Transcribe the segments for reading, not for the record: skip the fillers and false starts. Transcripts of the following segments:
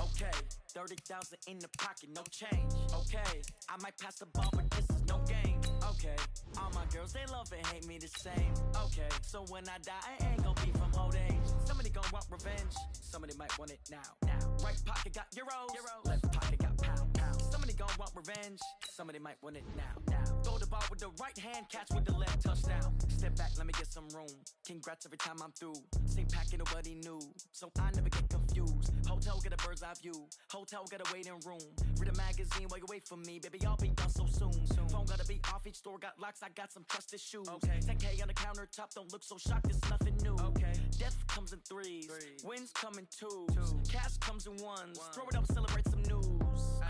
Okay, 30,000 in the pocket, no change. Okay, I might pass the ball, but this is no game. Okay, all my girls, they love and hate me the same. Okay, so when I die, I ain't gon' be from old age. Somebody gon' want revenge, somebody might want it now. Right pocket got euros, left pocket got pound. Somebody gon' want revenge, somebody might want it now. Throw the ball with the right hand, catch with the left, touchdown. Step back, let me get some room. Congrats every time I'm through. Same packet, nobody knew, so I never get confused. Hotel get a bird's eye view, hotel got a waiting room. Read a magazine while you wait for me, baby, I'll be done so soon. Phone gotta be off, each store got locks, I got some trusted shoes. 10K on the countertop, don't look so shocked, it's nothing new. Death comes in threes, wins come in twos, cash comes in ones. Throw it up, celebrate some news.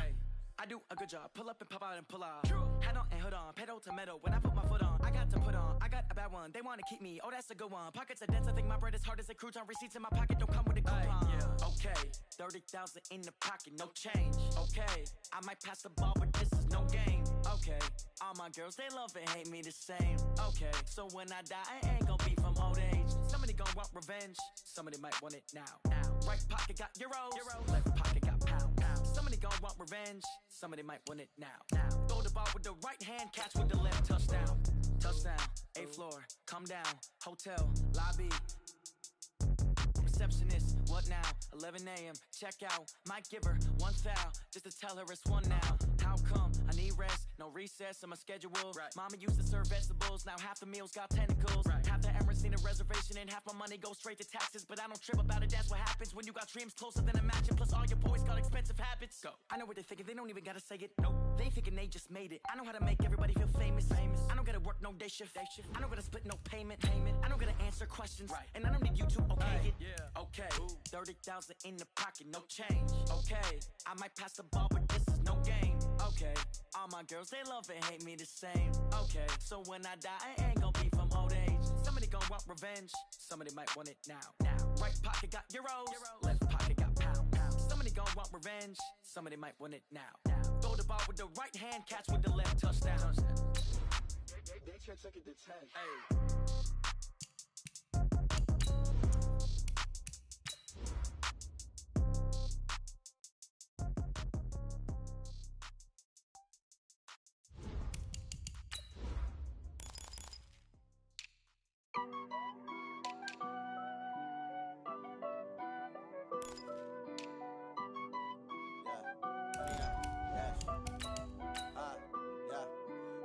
I do a good job, pull up and pop out and pull out. Head on and hood on, pedal to metal. When I put my foot on, I got to put on. I got a bad one, they wanna keep me, oh that's a good one. Pockets are dense, I think my bread is hard as a crouton. Receipts in my pocket don't come with a coupon. Okay, 30,000 in the pocket, no change. Okay, I might pass the ball, but this is no game. Okay, all my girls, they love and hate me the same. Okay, so when I die, I ain't gon' be from old age. Somebody gon' want revenge, somebody might want it now. Right pocket got euros, left pocket got pound. Somebody gon' want revenge, somebody might want it now. Throw the ball with the right hand, catch with the left, touchdown. Touchdown, 8th floor, come down, hotel, lobby. Receptionist, what now? 11 a.m., check out. Might give her one foul, just to tell her it's one now. How come? I need rest, no recess on my schedule. Mama used to serve vegetables, now half the meals got tentacles. Half the Emirates need a reservation and half my money goes straight to taxes. But I don't trip about it, that's what happens when you got dreams closer than imagine. Plus all your boys got expensive habits. Go. I know what they're thinking, they don't even gotta say it. Nope. They thinking they just made it. I know how to make everybody feel famous. I don't gotta work no day shift. I don't gotta split no payment. I don't gotta answer questions. And I don't need you to okay it. Okay, 30,000 in the pocket, no change. Okay, I might pass the ball, but this is no game. Okay, all my girls, they love and hate me the same. Okay, so when I die, I ain't gon' be from old age. Somebody gon' want revenge, somebody might want it now. Right pocket got euros, left pocket got pound. Somebody gon' want revenge, somebody might want it now. Throw the ball with the right hand, catch with the left, touchdown. They check it to 10.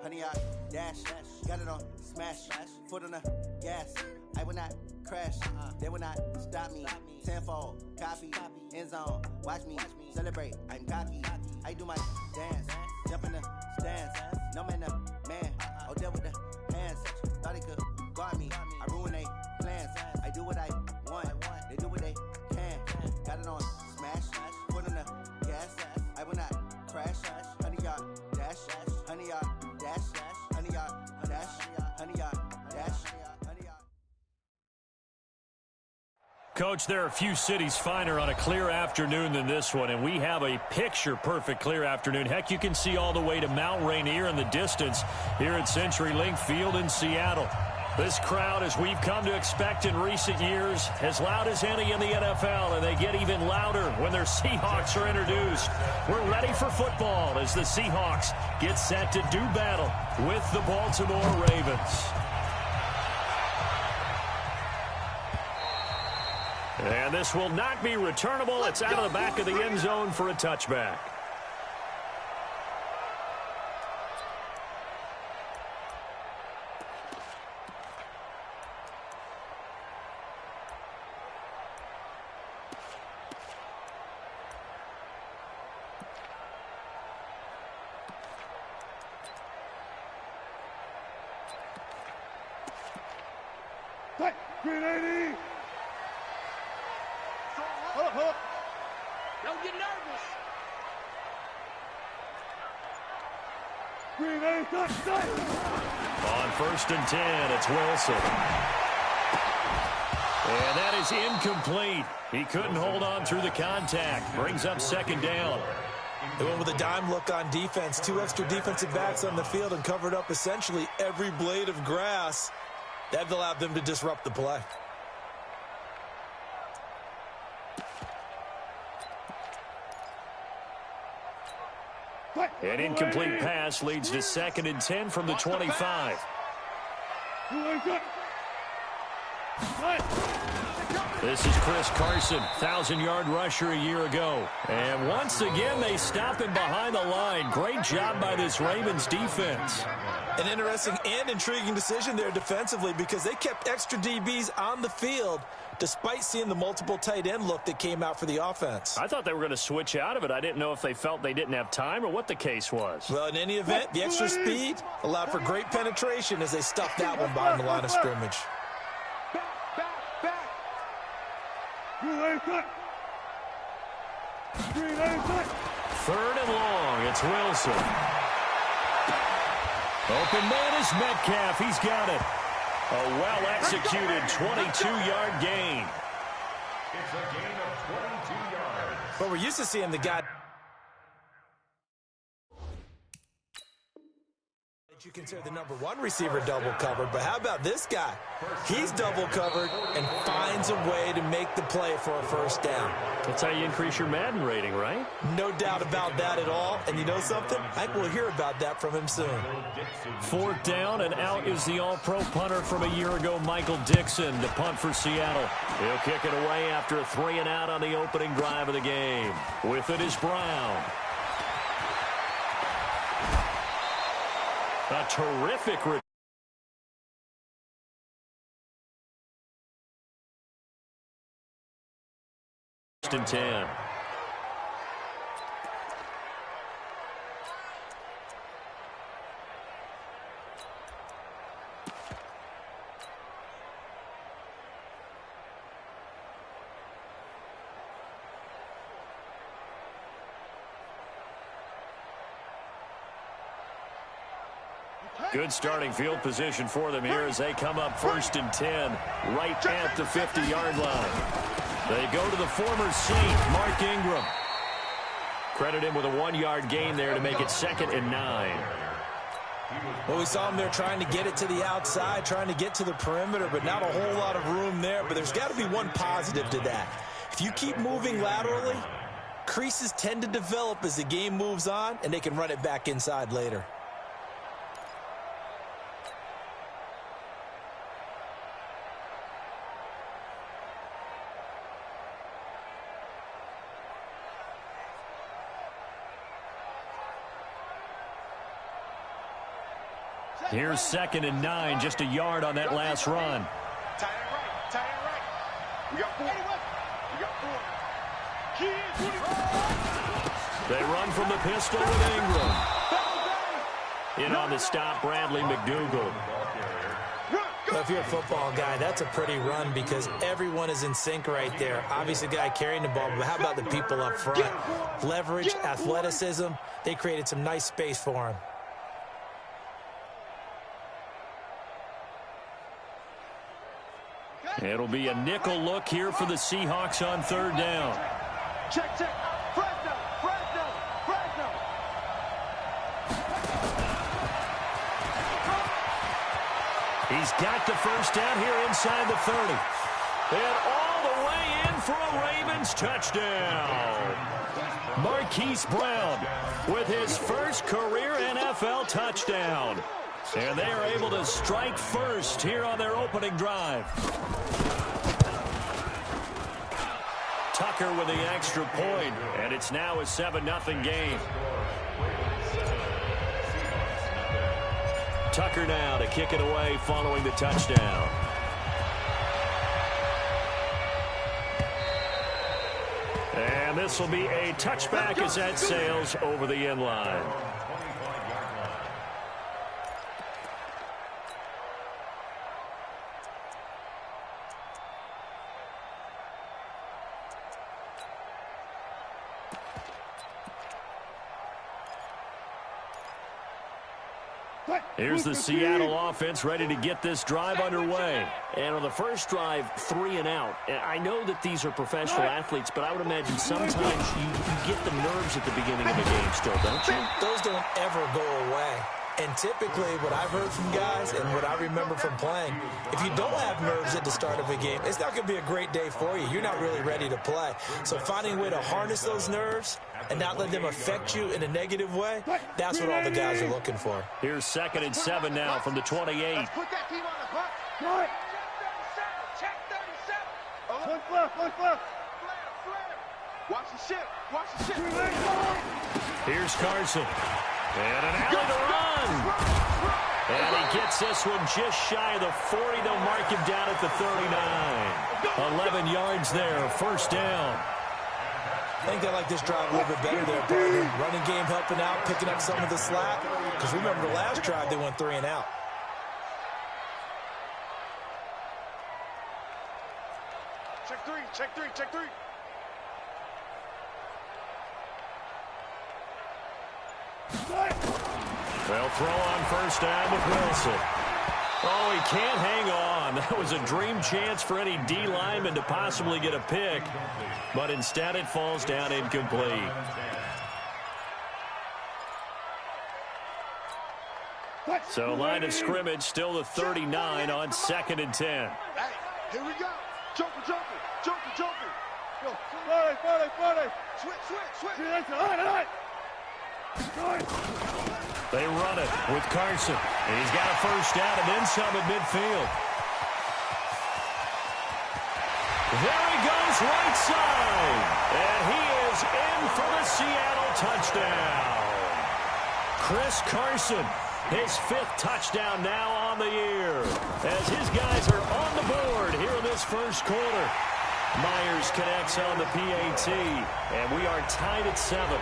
Honey, I dash, got it on smash, foot on the gas. I will not crash, they will not stop me. Tenfold, copy, end zone, watch me celebrate. I'm cocky, I do my dance, jump in the stands. No man, the man, oh deal with the hands. Thought he could guard me, I ruin they plans. I do what I want, they do what they can. Got it on smash, foot on the gas. I will not crash, honey, y'all dash, honey, y'all. Coach, there are a few cities finer on a clear afternoon than this one, and we have a picture-perfect clear afternoon. Heck, you can see all the way to Mount Rainier in the distance here at CenturyLink Field in Seattle. This crowd, as we've come to expect in recent years, as loud as any in the NFL, and they get even louder when their Seahawks are introduced. We're ready for football as the Seahawks get set to do battle with the Baltimore Ravens. And this will not be returnable. It's out of the back of the end zone for a touchback. Green 80. Don't get nervous. Green 80, touchdown. On 1st and 10, it's Wilson. And that is incomplete. He couldn't hold on through the contact. Brings up 2nd down. They went with a dime look on defense. 2 extra defensive backs on the field and covered up essentially every blade of grass. That allowed them to disrupt the play. An incomplete pass leads to 2nd and 10 from the 25. This is Chris Carson, 1,000-yard rusher a year ago. And once again, they stop him behind the line. Great job by this Ravens defense. An interesting and intriguing decision there defensively because they kept extra DBs on the field despite seeing the multiple tight end look that came out for the offense. I thought they were going to switch out of it. I didn't know if they felt they didn't have time or what the case was. Well, in any event, the extra speed allowed for great penetration as they stuffed that one behind the line of scrimmage. Third and long. It's Wilson. Open man is Metcalf. He's got it. A well-executed 22-yard gain. It's a gain of 22 yards. But we're used to seeing the guy. You consider the number 1 receiver double covered, but how about this guy? He's double covered and finds a way to make the play for a first down. That's how you increase your Madden rating, right? No doubt about that at all. And you know something? I think we'll hear about that from him soon. 4th down, and out is the all-pro punter from a year ago, Michael Dixon, to punt for Seattle. He'll kick it away after a 3 and out on the opening drive of the game. With it is Brown. A terrific return. First and 10. Good starting field position for them here as they come up 1st and 10, right at the 50-yard line. They go to the former Saint, Mark Ingram. Credit him with a 1-yard gain there to make it 2nd and 9. Well, we saw him there trying to get it to the outside, trying to get to the perimeter, but not a whole lot of room there. But there's got to be one positive to that. If you keep moving laterally, creases tend to develop as the game moves on, and they can run it back inside later. Here's 2nd and 9, just a yard on that last run. Tight end right, tight end right. We got 4. They run from the pistol with Ingram. In on the stop, Bradley McDougald. Well, if you're a football guy, that's a pretty run because everyone is in sync right there. Obviously, the guy carrying the ball, but how about the people up front? Leverage, athleticism, they created some nice space for him. It'll be a nickel look here for the Seahawks on 3rd down. Check. Fresno. He's got the first down here inside the 30. And all the way in for a Ravens touchdown. Marquise Brown with his first career NFL touchdown. And they are able to strike first here on their opening drive. Tucker with the extra point, and it's now a 7-0 game. Tucker now to kick it away following the touchdown. And this will be a touchback as that sails over the end line. Here's the Seattle offense ready to get this drive underway. And on the first drive, 3 and out. I know that these are professional athletes, but I would imagine sometimes you get the nerves at the beginning of the game still, don't you? Those don't ever go away. And typically, what I've heard from guys and what I remember from playing, if you don't have nerves at the start of a game, it's not going to be a great day for you. You're not really ready to play. So finding a way to harness those nerves and not let them affect you in a negative way, that's what all the guys are looking for. Here's 2nd and 7 now from the 28. Let's put that team on the clock. Check 37. Check 37. Look left, look left. Flare. Watch the ship. Watch the ship. Here's Carson. And an alley to run. And he gets this one just shy of the 40. They'll mark him down at the 39. 11 yards there, first down. I think they like this drive a little bit better there, partner. Running game helping out, picking up some of the slack. Because remember the last drive, they went 3 and out. Check 3, check 3, check 3. They'll throw on first down with Wilson. Oh, he can't hang on. That was a dream chance for any D lineman to possibly get a pick, but instead it falls down incomplete. So line of scrimmage still the 39 on 2nd and 10. Hey, here we go. Joker. Go. Switch. They run it with Carson. And he's got a first down and then some at midfield. There he goes right side. And he is in for the Seattle touchdown. Chris Carson, his 5th touchdown now on the year. As his guys are on the board here in this first quarter. Myers connects on the PAT. And we are tied at 7.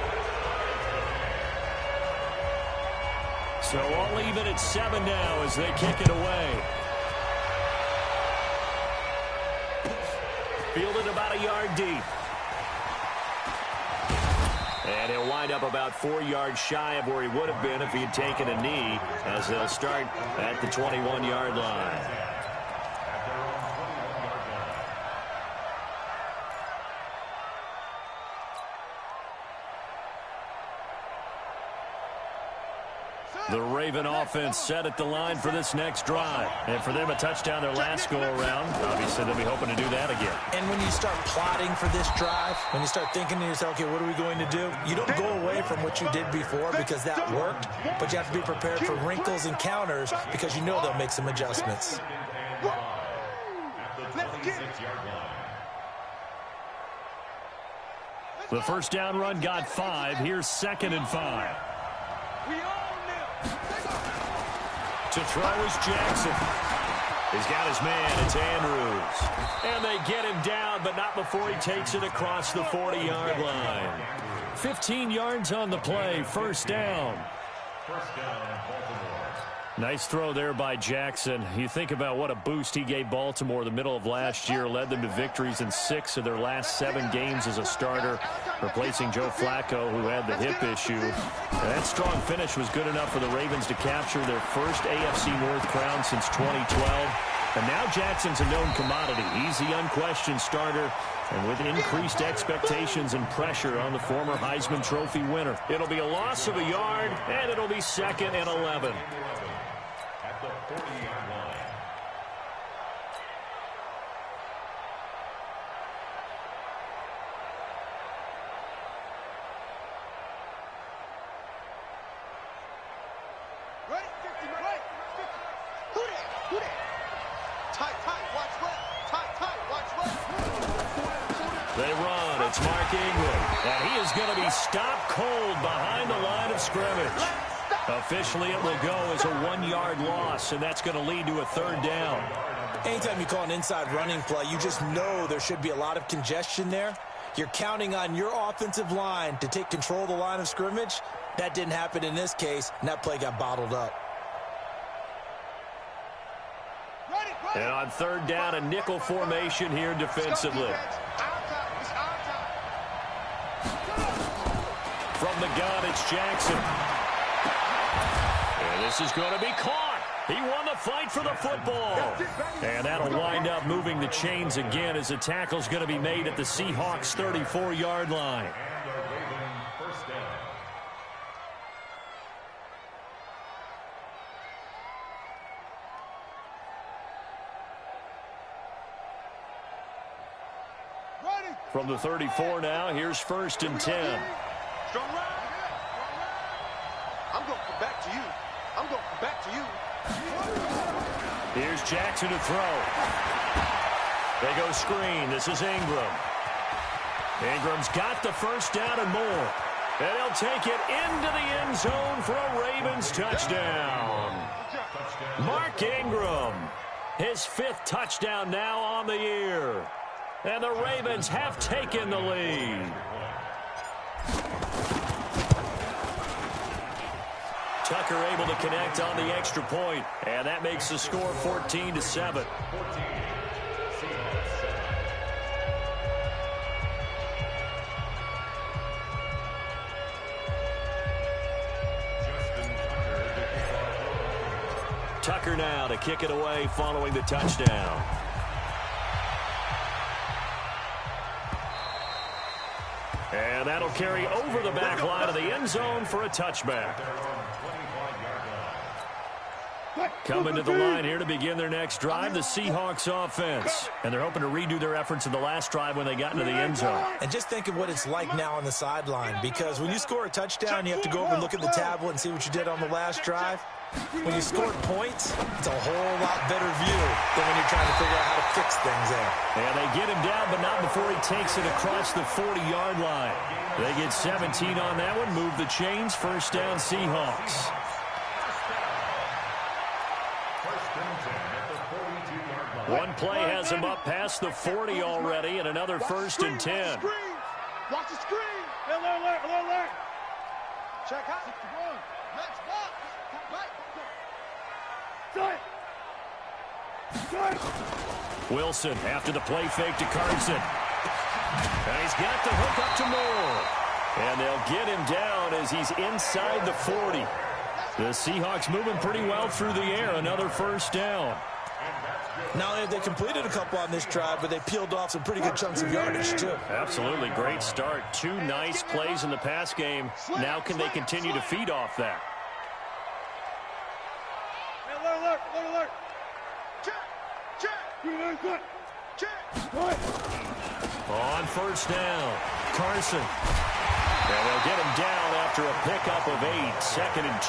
So all even at 7 now as they kick it away. Fielded about a yard deep. And he'll wind up about 4 yards shy of where he would have been if he had taken a knee, as they'll start at the 21-yard line. The Raven offense set at the line for this next drive. And for them, a touchdown their last go-around. Obviously, they'll be hoping to do that again. And when you start plotting for this drive, when you start thinking to yourself, okay, what are we going to do? You don't go away from what you did before because that worked, but you have to be prepared for wrinkles and counters because you know they'll make some adjustments. The first down run got 5. Here's 2nd and 5. To throw is Jackson. He's got his man. It's Andrews. And they get him down, but not before he takes it across the 40-yard line. 15 yards on the play. First down. Nice throw there by Jackson. You think about what a boost he gave Baltimore the middle of last year, led them to victories in 6 of their last 7 games as a starter, replacing Joe Flacco, who had the hip issue. And that strong finish was good enough for the Ravens to capture their first AFC North crown since 2012. And now Jackson's a known commodity. He's the unquestioned starter, and with increased expectations and pressure on the former Heisman Trophy winner. It'll be a loss of a yard, and it'll be 2nd and 11. At the 40-yard line. Ready? 50, right. 50. Who that? Tight, watch left. Tight, watch left. They run. It's Mark Ingram. And he is going to be stopped cold behind the line of scrimmage. Officially, it will go as a 1-yard loss, and that's going to lead to a 3rd down. Anytime you call an inside running play, you just know there should be a lot of congestion there. You're counting on your offensive line to take control of the line of scrimmage. That didn't happen in this case, and that play got bottled up. And on 3rd down, a nickel formation here defensively. From the gun, it's Jackson. And this is going to be caught. He won the fight for the football. And that'll wind up moving the chains again as the tackle's going to be made at the Seahawks 34-yard line. From the 34 now, here's 1st and 10. Strong ride. I'm going to come back to you. I'm going to come back to you. Here's Jackson to throw. They go screen. This is Ingram. Ingram's got the first down and more. And he'll take it into the end zone for a Ravens touchdown. Mark Ingram, his 5th touchdown now on the year. And the Ravens have taken the lead. Tucker able to connect on the extra point, and that makes the score 14-7. Tucker now to kick it away following the touchdown. And that'll carry over the back line of the end zone for a touchback. Coming to the line here to begin their next drive, the Seahawks offense. And they're hoping to redo their efforts in the last drive when they got into the end zone. And just think of what it's like now on the sideline, because when you score a touchdown, you have to go over and look at the tablet and see what you did on the last drive. When you scored points, it's a whole lot better view than when you're trying to figure out how to fix things there. And they get him down, but not before he takes it across the 40-yard line. They get 17 on that one, move the chains, 1st down Seahawks. One play has him up past the 40 already, and another 1st and 10. Watch the screen. Alert. Check out. 61. Let's walk. Wilson after the play fake to Carson. And he's got the hook up to Moore. And they'll get him down as he's inside the 40. The Seahawks moving pretty well through the air. Another 1st down. Not only have they completed a couple on this drive, but they peeled off some pretty good chunks of yardage, too. Absolutely. Great start. 2 nice plays in the pass game. Now can they continue to feed off that? Alert. Check. On 1st down, Carson. And they'll get him down after a pickup of 8, 2nd and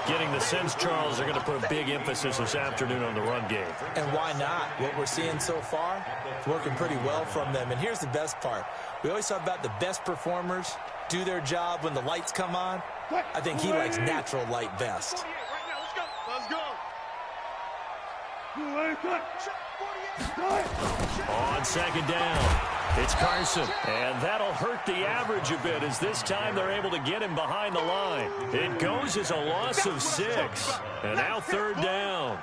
2. Getting the sense, Charles, they're going to put a big emphasis this afternoon on the run game. And why not? What we're seeing so far, it's working pretty well from them. And here's the best part. We always talk about the best performers do their job when the lights come on. I think he likes natural light best. Let's go. On 2nd down, it's Carson. And that'll hurt the average a bit as this time they're able to get him behind the line. It goes as a loss of 6. And now 3rd down.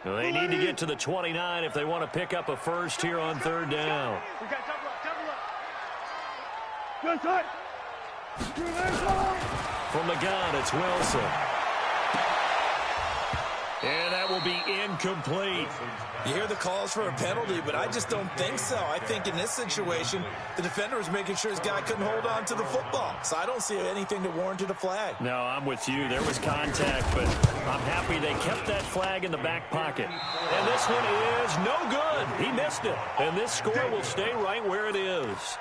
They need to get to the 29 if they want to pick up a 1st here on 3rd down. We got double up. From the gun, it's Wilson. And that will be incomplete. You hear the calls for a penalty, but I just don't think so. I think in this situation, the defender was making sure his guy couldn't hold on to the football. So I don't see anything that warranted a flag. No, I'm with you. There was contact, but I'm happy they kept that flag in the back pocket. And this one is no good. He missed it. And this score will stay right where it is.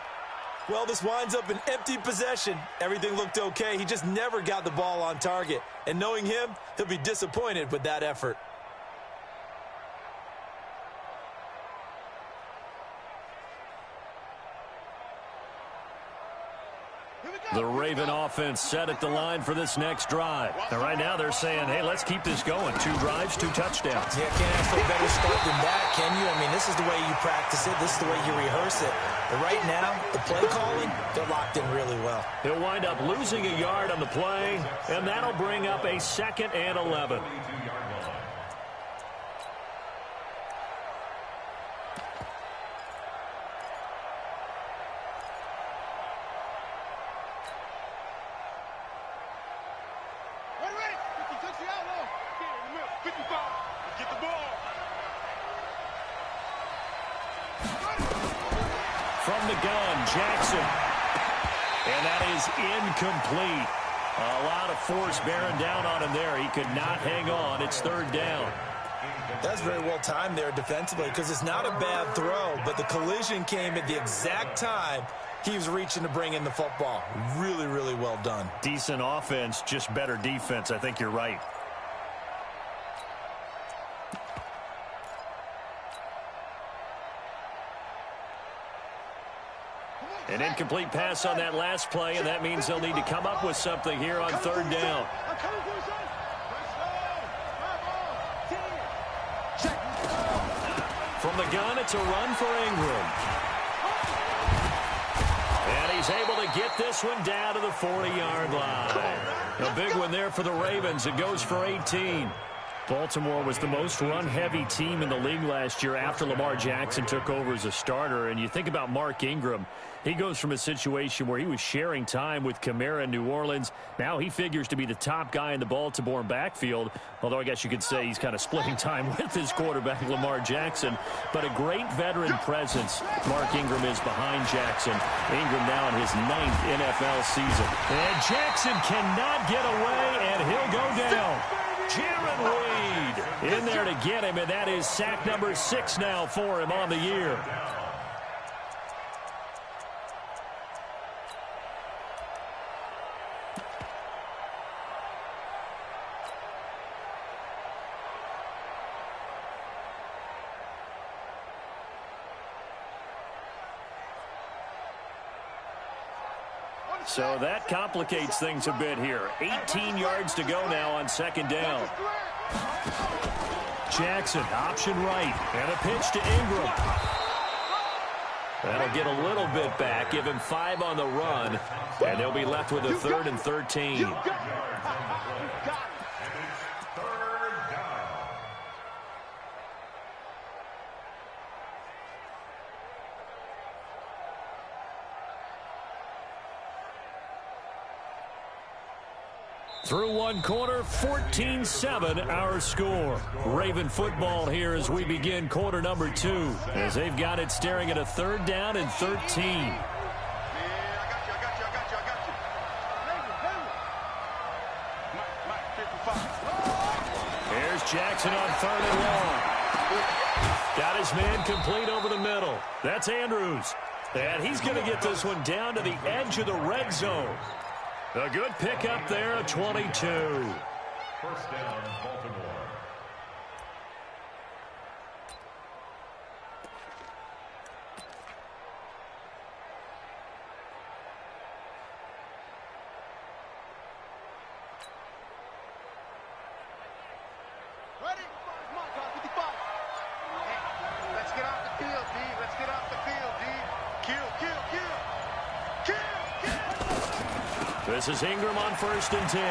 Well, this winds up an empty possession. Everything looked okay. He just never got the ball on target. And knowing him, he'll be disappointed with that effort. The Raven offense set at the line for this next drive. And right now they're saying, hey, let's keep this going. 2 drives, 2 touchdowns. Yeah, can't ask for a better start than that, can you? I mean, this is the way you practice it. This is the way you rehearse it. But right now, the play calling, they're locked in really well. He'll wind up losing a yard on the play, and that'll bring up a 2nd and 11. From the gun, Jackson. And that is incomplete. A lot of force bearing down on him there. He could not hang on. It's third down. That's very well timed there defensively because it's not a bad throw, but the collision came at the exact time he was reaching to bring in the football. Really, really well done. Decent offense, just better defense. I think you're right. An incomplete pass on that last play, and that means they'll need to come up with something here on third down. From the gun, it's a run for Ingram. And he's able to get this one down to the 40-yard line. A big one there for the Ravens. It goes for 18. Baltimore was the most run-heavy team in the league last year after Lamar Jackson took over as a starter. And you think about Mark Ingram. He goes from a situation where he was sharing time with Kamara in New Orleans. Now he figures to be the top guy in the Baltimore backfield, although I guess you could say he's kind of splitting time with his quarterback, Lamar Jackson. But a great veteran presence Mark Ingram is behind Jackson. Ingram now in his 9th NFL season. And Jackson cannot get away, and he'll go down. Jaron Reed in there to get him, and that is sack number 6 now for him on the year. So that complicates things a bit here. 18 yards to go now on second down. Jackson, option right, and a pitch to Ingram. That'll get a little bit back, give him 5 on the run, and they'll be left with a 3rd and 13. Through one quarter, 14-7 our score. Raven football here as we begin quarter number 2. As they've got it staring at a 3rd down and 13. Here's Jackson on 3rd and long. Got his man complete over the middle. That's Andrews. And he's going to get this one down to the edge of the red zone. A good pickup there, a 22. First down, Baltimore. Ready? Let's get off the field, D. Let's get off the field, D. Kill. This is Ingram on 1st and 10.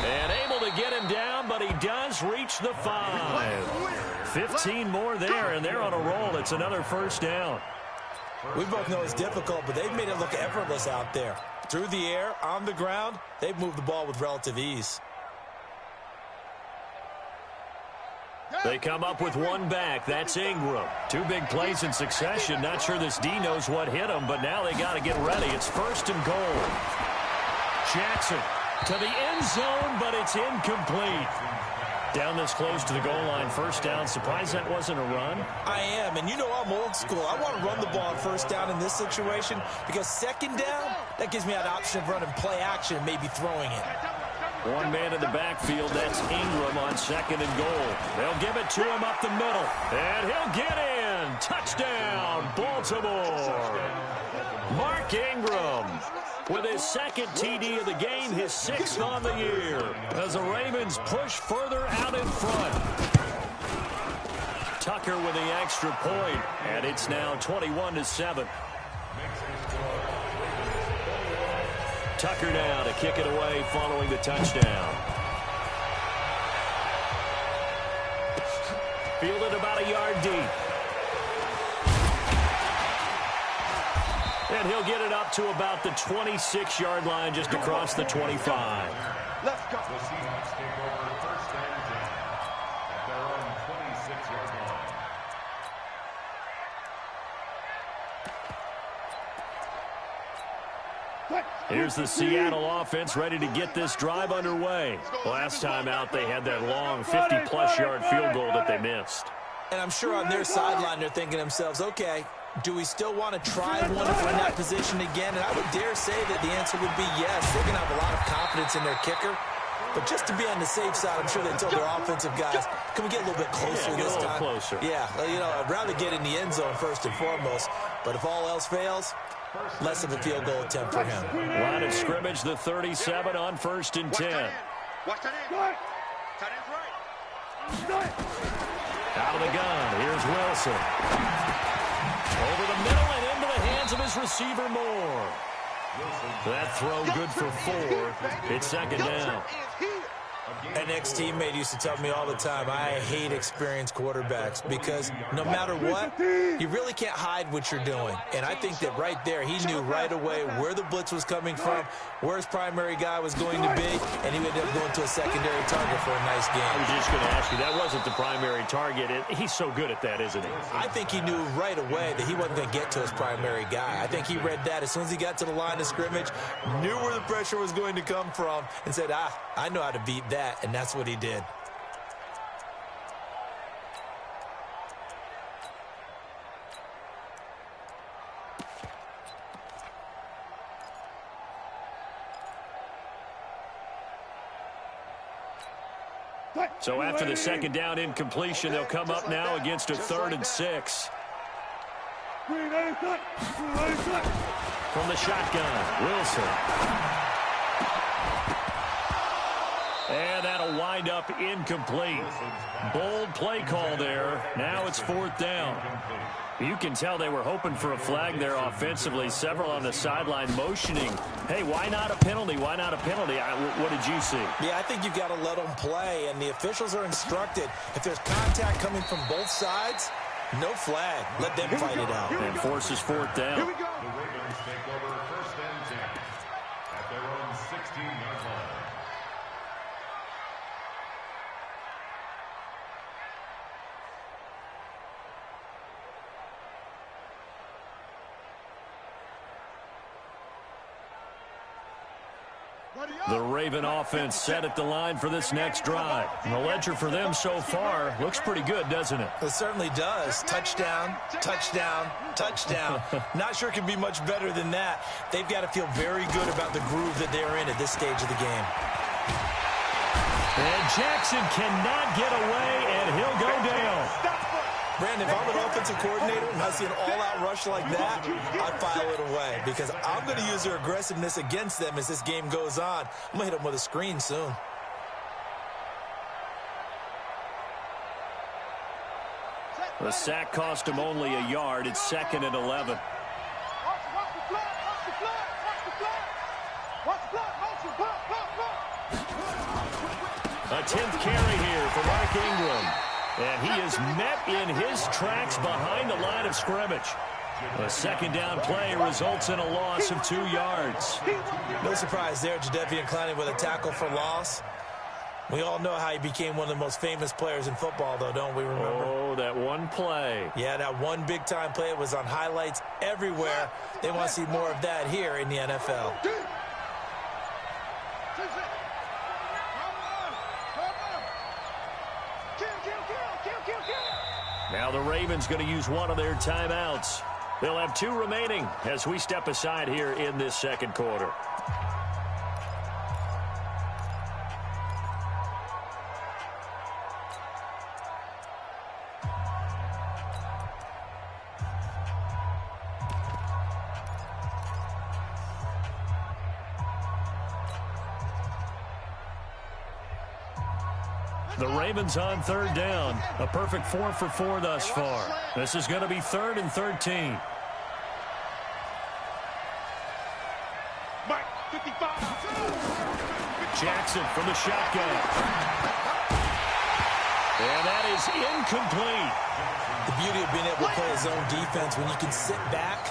And able to get him down, but he does reach the 5. 15 more there, and they're on a roll. It's another first down. We both know it's difficult, but they've made it look effortless out there. Through the air, on the ground, they've moved the ball with relative ease. They come up with one back. That's Ingram. 2 big plays in succession. Not sure this D knows what hit him, but now they got to get ready. It's 1st and goal. Jackson to the end zone, but it's incomplete. Down this close to the goal line, first down. Surprised that wasn't a run? I am, and you know I'm old school. I want to run the ball on first down in this situation because second down, that gives me an option of running play action and maybe throwing it. One man in the backfield, that's Ingram on 2nd and goal. They'll give it to him up the middle, and he'll get in. Touchdown, Baltimore. Mark Ingram with his 2nd TD of the game, his 6th on the year, as the Ravens push further out in front. Tucker with the extra point, and it's now 21-7. Tucker now to kick it away following the touchdown. Fielded about a yard deep. And he'll get it up to about the 26-yard line, just across the 25. Let's go. The Seahawks take over 1st and 10 at their own 26-yard line. Quick. Here's the Seattle offense ready to get this drive underway. Last time out, they had that long 50-plus yard field goal that they missed. And I'm sure on their sideline they're thinking to themselves, okay, do we still want to try one if we're in that position again? And I would dare say that the answer would be yes. They're going to have a lot of confidence in their kicker. But just to be on the safe side, I'm sure they told their offensive guys, can we get a little bit closer this time? A little closer. Yeah, you know, I'd rather get in the end zone first and foremost. But if all else fails, less of a field goal attempt for him. Line of scrimmage, the 37 on 1st and 10. Watch that end. Tight end's right. Out of the gun, here's Wilson. Over the middle and into the hands of his receiver, Moore. That throw good for 4. It's 2nd down. An ex-teammate used to tell me all the time, I hate experienced quarterbacks because no matter what, you really can't hide what you're doing. And I think that right there, he knew right away where the blitz was coming from, where his primary guy was going to be, and he would end up going to a secondary target for a nice game. I was just going to ask you, that wasn't the primary target. He's so good at that, isn't he? I think he knew right away that he wasn't going to get to his primary guy. I think he read that as soon as he got to the line of scrimmage, knew where the pressure was going to come from, and said, I know how to beat that. And that's what he did. So after the 2nd down incompletion, they'll come up now against a 3rd and 6. From the shotgun, Wilson. And that'll wind up incomplete. Bold play call there. Now it's 4th down. You can tell they were hoping for a flag there offensively. Several on the sideline motioning, hey, why not a penalty? Why not a penalty? What did you see? Yeah, I think you've got to let them play, and the officials are instructed. If there's contact coming from both sides, no flag. Let them fight it out. And forces 4th down. The Ravens take over 1st and 10 at their own 16-yard line. The Raven offense set at the line for this next drive. And the ledger for them so far looks pretty good, doesn't it? It certainly does. Touchdown, touchdown, touchdown. Not sure it can be much better than that. They've got to feel very good about the groove that they're in at this stage of the game. And Jackson cannot get away, and he'll go down. Brandon, if I'm an offensive coordinator and I see an all-out rush like that, I'd file it away because I'm going to use their aggressiveness against them as this game goes on. I'm going to hit them with a screen soon. The sack cost him only a yard. It's 2nd and 11. A 10th carry here for Mark Ingram. And he is met in his tracks behind the line of scrimmage. A 2nd down play results in a loss of 2 yards. No surprise there, Jadeveon Clowney with a tackle for loss. We all know how he became one of the most famous players in football, though, don't we remember? Oh, that one play. Yeah, that one big-time play. It was on highlights everywhere. They want to see more of that here in the NFL. Now the Ravens going to use one of their timeouts. They'll have 2 remaining as we step aside here in this 2nd quarter. The Ravens on 3rd down. A perfect 4 for 4 thus far. This is going to be 3rd and 13. Jackson from the shotgun. And that is incomplete. The beauty of being able to play his own defense, when you can sit back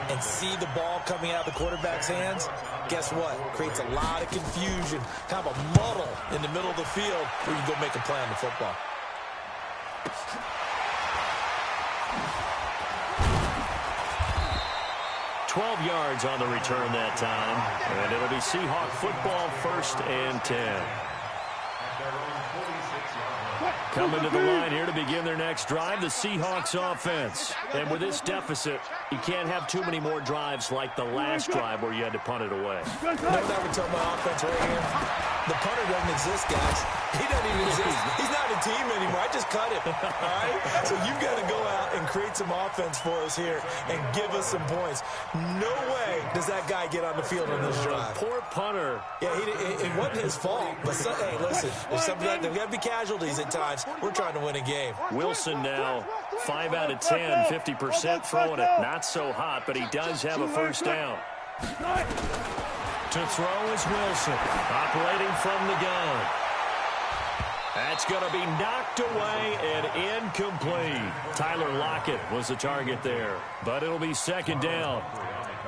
and see the ball coming out of the quarterback's hands, guess what? Creates a lot of confusion, kind of a muddle in the middle of the field where you can go make a play on the football. 12 yards on the return that time. And it'll be Seahawk football, 1st and 10. Coming to the line here to begin their next drive, the Seahawks offense. And with this deficit, you can't have too many more drives like the last drive where you had to punt it away. You know that we're talking about offense right here? The punter doesn't exist, guys. He doesn't even exist. He's not a team anymore. I just cut him. All right? So you've got to go out and create some offense for us here and give us some points. No way does that guy get on the field on this drive. Poor punter. Yeah, it wasn't his fault. But, hey, listen, there's got to be casualties at times. We're trying to win a game. Wilson now 5 out of 10, 50% throwing it. Not so hot, but he does have a first down. To throw is Wilson, operating from the gun. That's going to be knocked away and incomplete. Tyler Lockett was the target there, but it'll be 2nd down.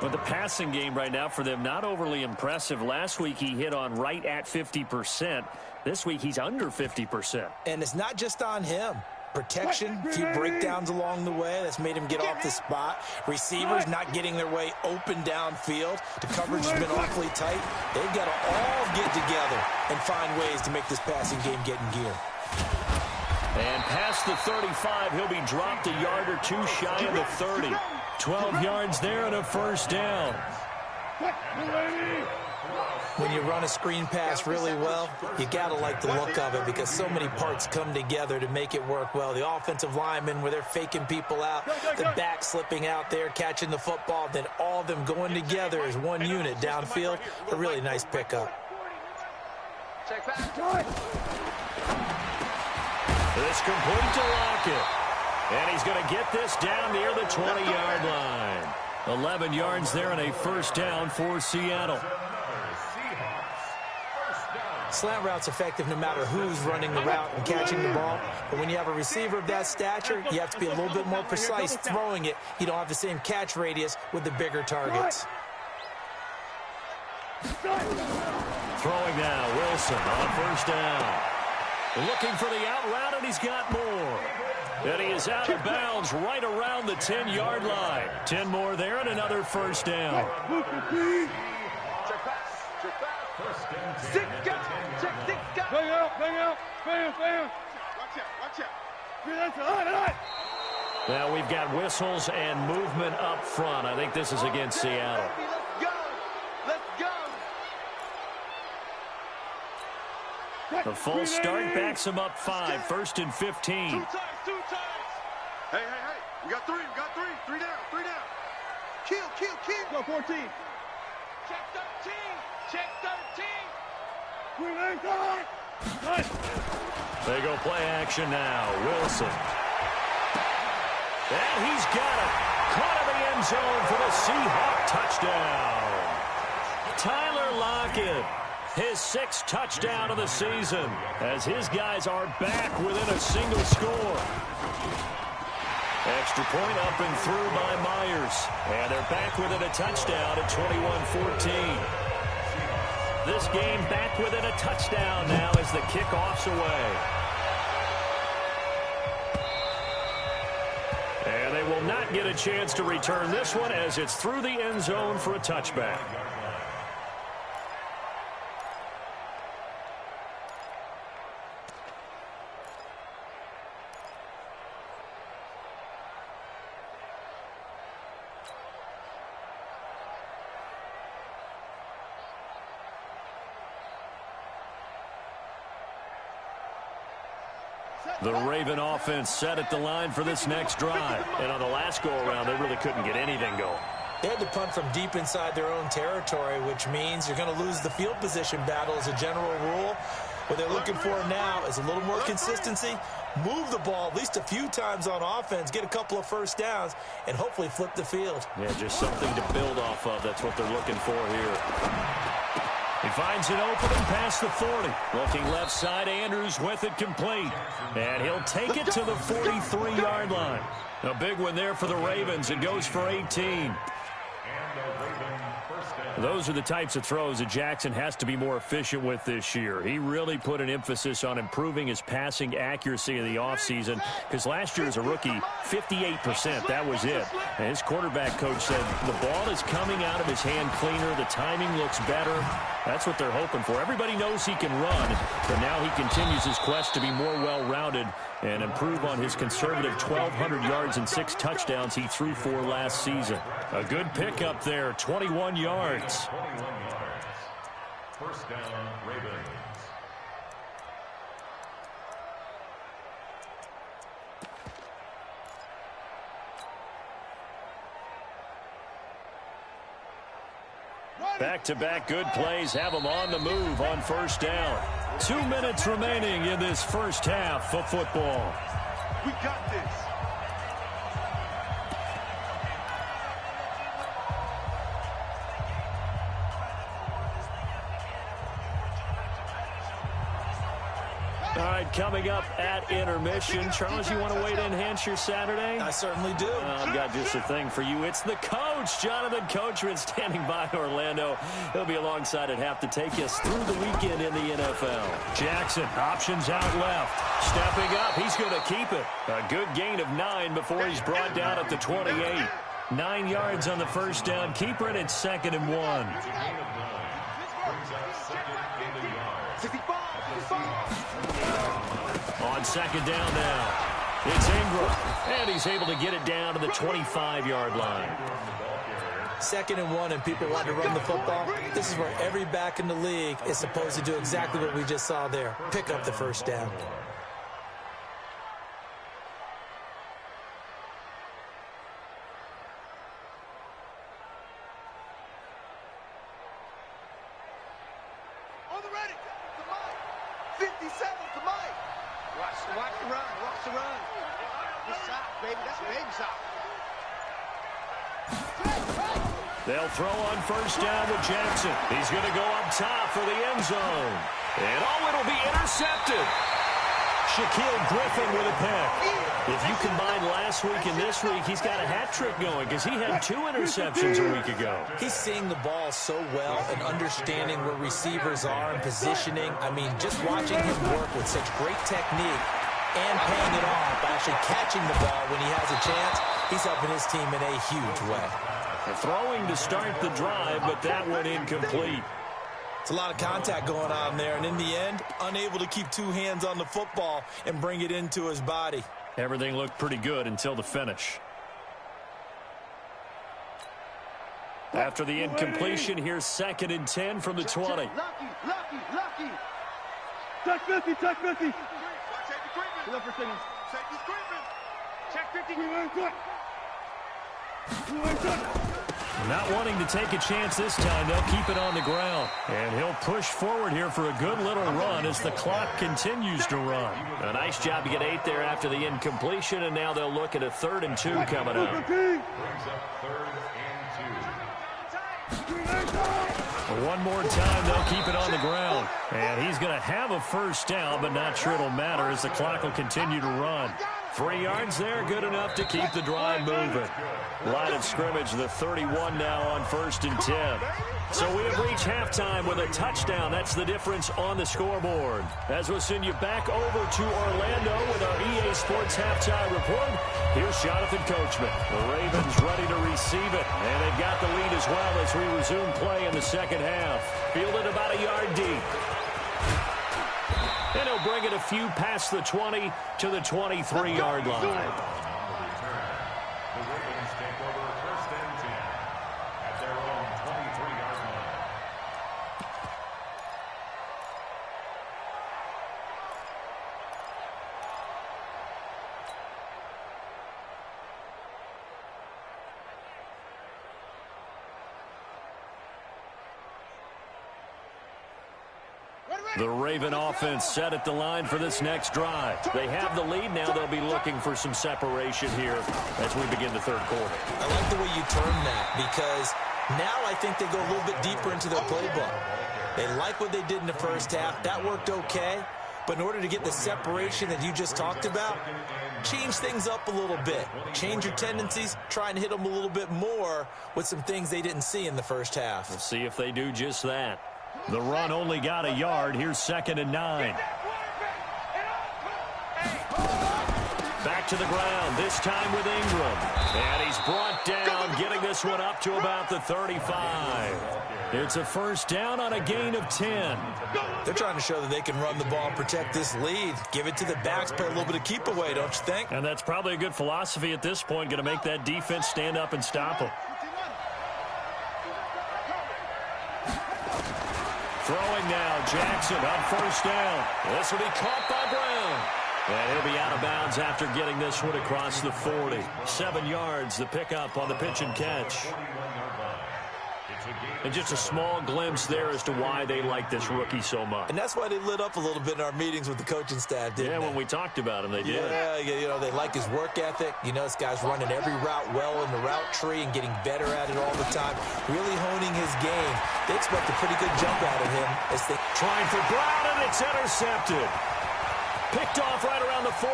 But the passing game right now for them, not overly impressive. Last week he hit on right at 50%. This week he's under 50%. And it's not just on him. Protection, a few breakdowns along the way. That's made him get off the spot. Receivers not getting their way open downfield. The coverage has been awfully tight. They've got to all get together and find ways to make this passing game get in gear. And past the 35, he'll be dropped a yard or two shy of the 30. 12 yards there and a first down. When you run a screen pass really well, you got to like the look of it because so many parts come together to make it work well. The offensive linemen where they're faking people out, the back slipping out there, catching the football, then all of them going together as one unit downfield. A really nice pickup. This complete to Lockett. And he's going to get this down near the 20-yard line. 11 yards there and a first down for Seattle. Slant route's effective no matter who's running the route and catching the ball. But when you have a receiver of that stature, you have to be a little bit more precise throwing it. You don't have the same catch radius with the bigger targets. Throwing now, Wilson on first down. Looking for the out route, and he's got more. And he is out of bounds right around the 10-yard line. 10 more there and another first down. Now we've got whistles and movement up front. I think this is against Seattle. The false start backs him up 5. 1st and 15. Two times. Hey. We got three. Three down. Kill. Go 14. Check 13. They go play action now. Wilson. And he's got it. Caught in the end zone for the Seahawk touchdown. Tyler Lockett. His 6th touchdown of the season as his guys are back within a single score. Extra point up and through by Myers. And they're back within a touchdown at 21-14. This game back within a touchdown now as the kickoff's away. And they will not get a chance to return this one as it's through the end zone for a touchback. The Raven offense set at the line for this next drive. And on the last go-around, they really couldn't get anything going. They had to punt from deep inside their own territory, which means you're going to lose the field position battle as a general rule. What they're looking for now is a little more consistency, move the ball at least a few times on offense, get a couple of first downs, and hopefully flip the field. Yeah, just something to build off of. That's what they're looking for here. He finds an opening past the 40. Looking left side, Andrews with it complete. And he'll take it to the 43-yard line. A big one there for the Ravens. It goes for 18. Those are the types of throws that Jackson has to be more efficient with this year. He really put an emphasis on improving his passing accuracy in the offseason because last year as a rookie, 58%, that was it. And his quarterback coach said the ball is coming out of his hand cleaner. The timing looks better. That's what they're hoping for. Everybody knows he can run, but now he continues his quest to be more well-rounded and improve on his conservative 1,200 yards and 6 touchdowns he threw for last season. A good pickup there, 21 yards. 21 yards. First down, Ravens. Back-to-back good plays have them on the move on first down. 2 minutes remaining in this first half of football. We got this. All right, coming up at intermission. Charles, you want to wait to enhance your Saturday? I certainly do. I've got just a thing for you. It's the coach, Jonathan Coachman, standing by Orlando. He'll be alongside at half to take us through the weekend in the NFL. Jackson, options out left. Stepping up, he's going to keep it. A good gain of 9 before he's brought down at the 28. 9 yards on the first down. Keeper, and it's 2nd and 1. Gain of 9. Brings up 2nd and yards. 65. On 2nd down now, it's Ingram, and he's able to get it down to the 25-yard line. 2nd and 1, and people want to run the football. This is where every back in the league is supposed to do exactly what we just saw there. Pick up the first down. On the ready. To Mike. 57 to Mike. Watch the run. Watch the run. Good shot, baby. That's a baby shot. They'll throw on first down with Jackson. He's going to go up top for the end zone. And it'll be intercepted. Shaquille Griffin with a pick. If you combine last week and this week, he's got a hat trick going because he had 2 interceptions a week ago. He's seeing the ball so well and understanding where receivers are and positioning. I mean, just watching him work with such great technique and paying it off by actually catching the ball when he has a chance, he's helping his team in a huge way. Throwing to start the drive, but that went incomplete. It's a lot of contact going on there, and in the end, unable to keep 2 hands on the football and bring it into his body. Everything looked pretty good until the finish. After the incompletion, here's 2nd and 10 from the 20. Lucky. Check 50. Check 50. Check the Check this creeping. Check 50. Not wanting to take a chance this time, they'll keep it on the ground. And he'll push forward here for a good little run as the clock continues to run. A nice job to get 8 there after the incompletion, and now they'll look at a 3rd and 2 coming up. Brings up 3rd and 2. One more time, they'll keep it on the ground. And he's going to have a first down, but not sure it'll matter as the clock will continue to run. 3 yards there, good enough to keep the drive moving. Line of scrimmage, the 31 now on 1st and 10. So we have reached halftime with a touchdown. That's the difference on the scoreboard. As we'll send you back over to Orlando with our EA Sports Halftime Report, here's Jonathan Coachman. The Ravens ready to receive it, and they've got the lead as well as we resume play in the second half. Fielded about a yard deep. And he'll bring it a few past the 20 to the 23-yard line. The Ravens take over 1st and 10 at their own 23-yard line. The Raven offense set at the line for this next drive. They have the lead now. They'll be looking for some separation here as we begin the 3rd quarter. I like the way you term that because now I think they go a little bit deeper into their playbook. They like what they did in the first half. That worked okay. But in order to get the separation that you just talked about, change things up a little bit. Change your tendencies, try and hit them a little bit more with some things they didn't see in the first half. We'll see if they do just that. The run only got a yard. Here's 2nd and 9. Back to the ground, this time with Ingram. And he's brought down, getting this one up to about the 35. It's a first down on a gain of 10. They're trying to show that they can run the ball and protect this lead. Give it to the backs, play a little bit of keep away, don't you think? And that's probably a good philosophy at this point, going to make that defense stand up and stop them. Throwing now, Jackson on first down. This will be caught by Brown. And he'll be out of bounds after getting this one across the 40. 7 yards, the pickup on the pitch and catch. And just a small glimpse there as to why they like this rookie so much. And that's why they lit up a little bit in our meetings with the coaching staff, didn't they? Yeah, when we talked about him, they did. Yeah, you know, they like his work ethic. You know, this guy's running every route well in the route tree and getting better at it all the time, really honing his game. They expect a pretty good jump out of him. As they trying for Brown, and it's intercepted. Picked off right around the 43.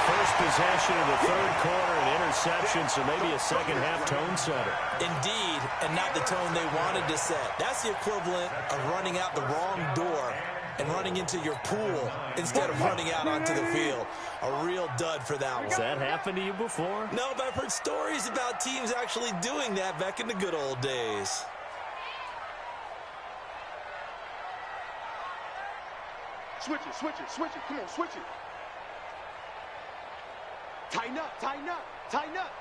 First possession of the third quarter, an interception, so maybe a second-half tone setter. Indeed, and not the tone they wanted to set. That's the equivalent of running out the wrong door and running into your pool instead of running out onto the field. A real dud for that one. Has that happened to you before? No, but I've heard stories about teams actually doing that back in the good old days. Switch it, switch it, switch it. Come on, switch it. Tighten up, tighten up, tighten up.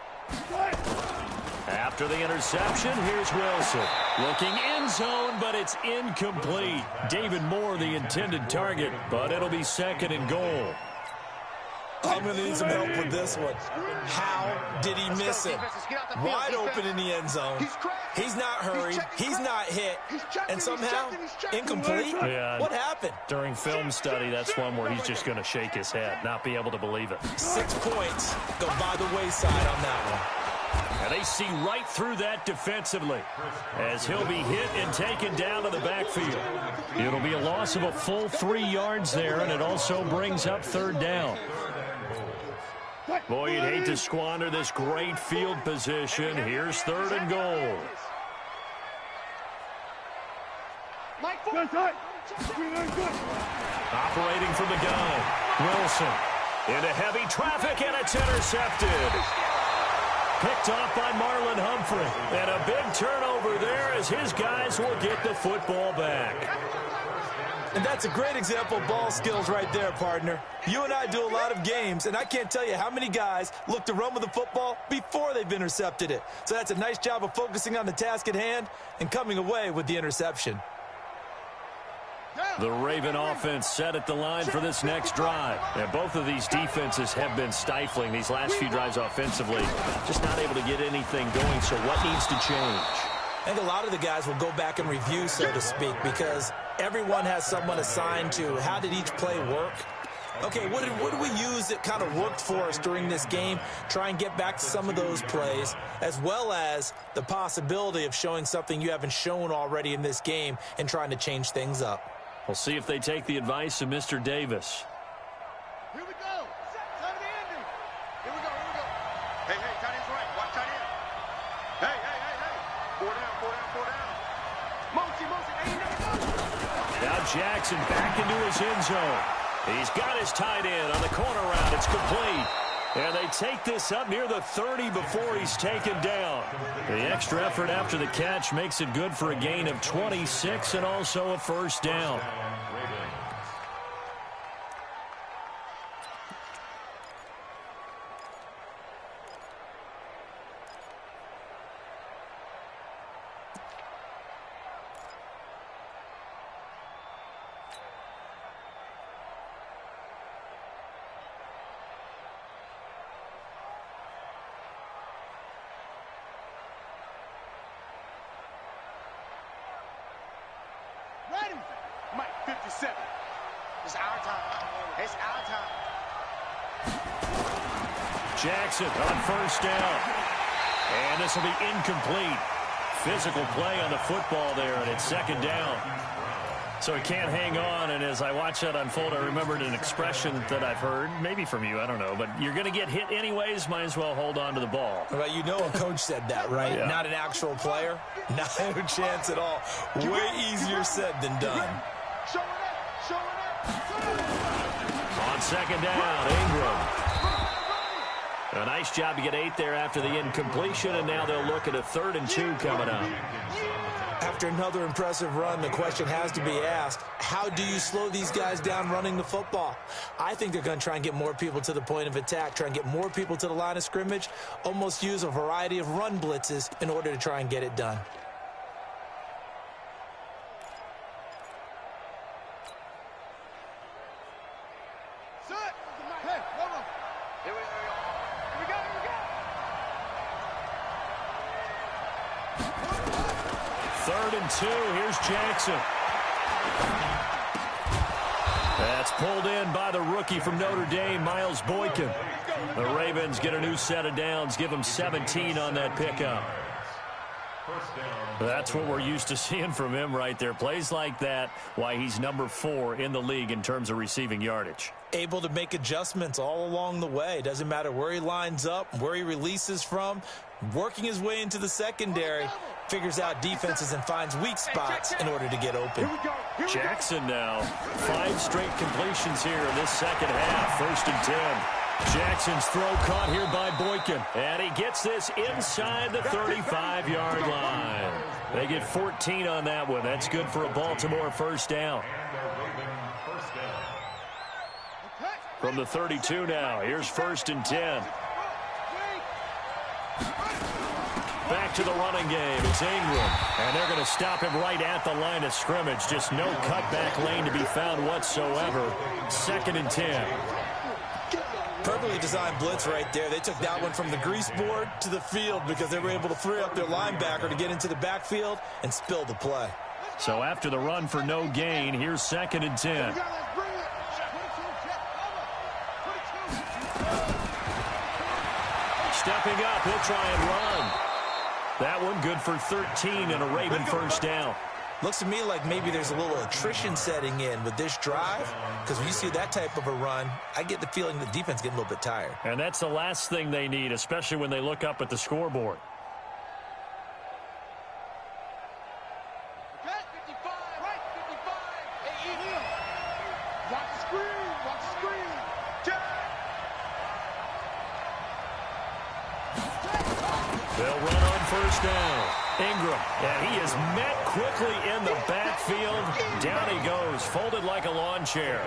After the interception, here's Wilson. Looking end zone, but it's incomplete. David Moore, the intended target, but it'll be 2nd and goal. I'm going to need some help with this one. How did he miss it? Wide open in the end zone. He's not hurried. He's not hit. And somehow, incomplete? Yeah, what happened? During film study, that's one where he's just going to shake his head, not be able to believe it. 6 points go by the wayside on that one. And they see right through that defensively as he'll be hit and taken down to the backfield. It'll be a loss of a full 3 yards there, and it also brings up 3rd down. Boy, you'd hate to squander this great field position. Here's 3rd and goal. Operating from the gun, Wilson into heavy traffic, and it's intercepted. Picked off by Marlon Humphrey. And a big turnover there as his guys will get the football back. And that's a great example of ball skills right there, partner. You and I do a lot of games, and I can't tell you how many guys look to run with the football before they've intercepted it. So that's a nice job of focusing on the task at hand and coming away with the interception. The Raven offense set at the line for this next drive. And both of these defenses have been stifling these last few drives offensively. Just not able to get anything going, so what needs to change? I think a lot of the guys will go back and review, so to speak, because everyone has someone assigned to how did each play work. Okay, what did we use that kind of worked for us during this game? Try and get back to some of those plays, as well as the possibility of showing something you haven't shown already in this game and trying to change things up. We'll see if they take the advice of Mr. Davis. Here we go. Time of the ending. Here we go, here we go. Hey, hey, tight end's right. Watch tight end. Hey, hey, hey, hey. 4 down, 4 down, 4 down. Mosi, ain't nothing. Now Jackson back into his end zone. He's got his tight end on the corner route. It's complete. And they take this up near the 30 before he's taken down. The extra effort after the catch makes it good for a gain of 26 and also a first down. Mike, 57. It's our time. It's our time. Jackson on first down. And this will be incomplete. Physical play on the football there, and it's 2nd down. So he can't hang on, and as I watch that unfold, I remembered an expression that I've heard, maybe from you, I don't know, but you're going to get hit anyways, might as well hold on to the ball. Well, you know a coach said that, right? Yeah. Not an actual player. Not a chance at all. Way easier said than done. On second down, Ingram. A nice job to get 8 there after the incompletion, and now they'll look at a 3rd and 2 coming up. After another impressive run, the question has to be asked, how do you slow these guys down running the football? I think they're going to try and get more people to the point of attack, try and get more people to the line of scrimmage, almost use a variety of run blitzes in order to try and get it done. Third and 2. Here's Jackson. That's pulled in by the rookie from Notre Dame, Miles Boykin. The Ravens get a new set of downs, give them 17 on that pickup. That's what we're used to seeing from him right there. Plays like that, why he's number 4 in the league in terms of receiving yardage. Able to make adjustments all along the way. Doesn't matter where he lines up, where he releases from. Working his way into the secondary, figures out defenses and finds weak spots in order to get open. Jackson now, 5 straight completions here in this second half. 1st and 10. Jackson's throw caught here by Boykin. And he gets this inside the 35-yard line. They get 14 on that one. That's good for a Baltimore 1st down. From the 32 now, here's 1st and 10. Back to the running game. It's Ingram. And they're going to stop him right at the line of scrimmage. Just no cutback lane to be found whatsoever. 2nd and 10. Perfectly designed blitz right there. They took that one from the grease board to the field because they were able to free up their linebacker to get into the backfield and spill the play. So after the run for no gain, here's 2nd and 10. Stepping up, he'll try and run. That one good for 13 and a Raven 1st down. Looks to me like maybe there's a little attrition setting in with this drive, because when you see that type of a run, I get the feeling the defense getting a little bit tired. And that's the last thing they need, especially when they look up at the scoreboard. They'll run on 1st down. Ingram, and he is met quickly in the backfield. Down he goes, folded like a lawn chair.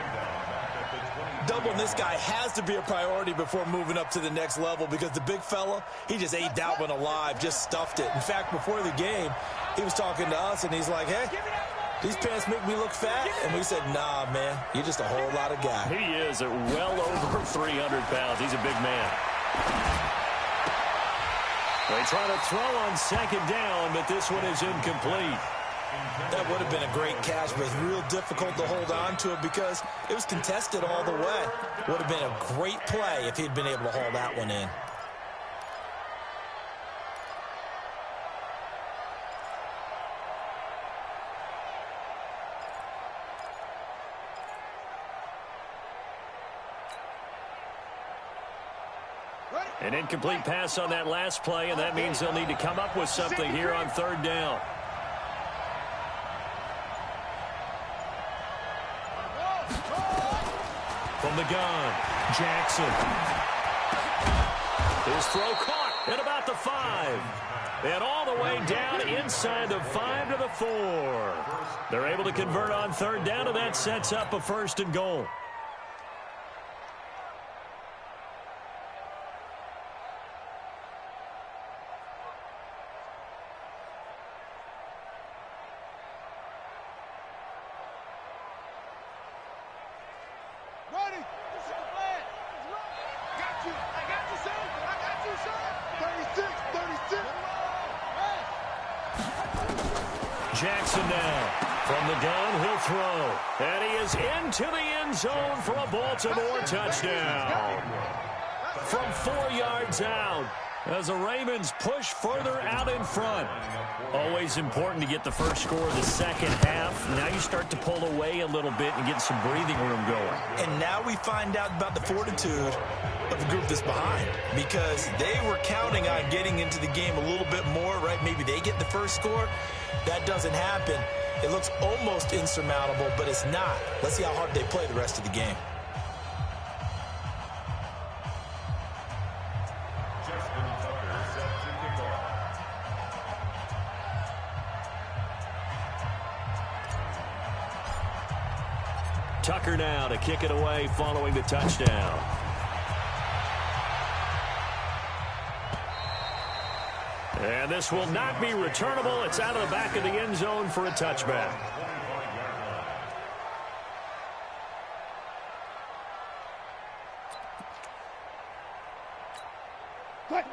Doubling this guy has to be a priority before moving up to the next level, because the big fella, he just ate that one alive, just stuffed it. In fact, before the game, he was talking to us, and he's like, hey, these pants make me look fat? And we said, nah, man, you're just a whole lot of guy. He is at well over 300 pounds. He's a big man. They try to throw on 2nd down, but this one is incomplete. That would have been a great catch, but it's real difficult to hold on to it because it was contested all the way. Would have been a great play if he'd been able to haul that one in. An incomplete pass on that last play, and that means they'll need to come up with something here on 3rd down. From the gun, Jackson. His throw caught at about the 5. And all the way down inside the 5 to the 4. They're able to convert on 3rd down, and that sets up a 1st and goal. Jackson now. From the gun, he'll throw. And he is into the end zone for a Baltimore touchdown. From 4 yards out, As the Ravens push further out in front. Always important to get the first score of the second half. Now you start to pull away a little bit and get some breathing room going. And now we find out about the fortitude of the group that's behind, because they were counting on getting into the game a little bit more, right? Maybe they get the first score. That doesn't happen. It looks almost insurmountable, but it's not. Let's see how hard they play the rest of the game. Tucker now to kick it away following the touchdown. And this will not be returnable. It's out of the back of the end zone for a touchback.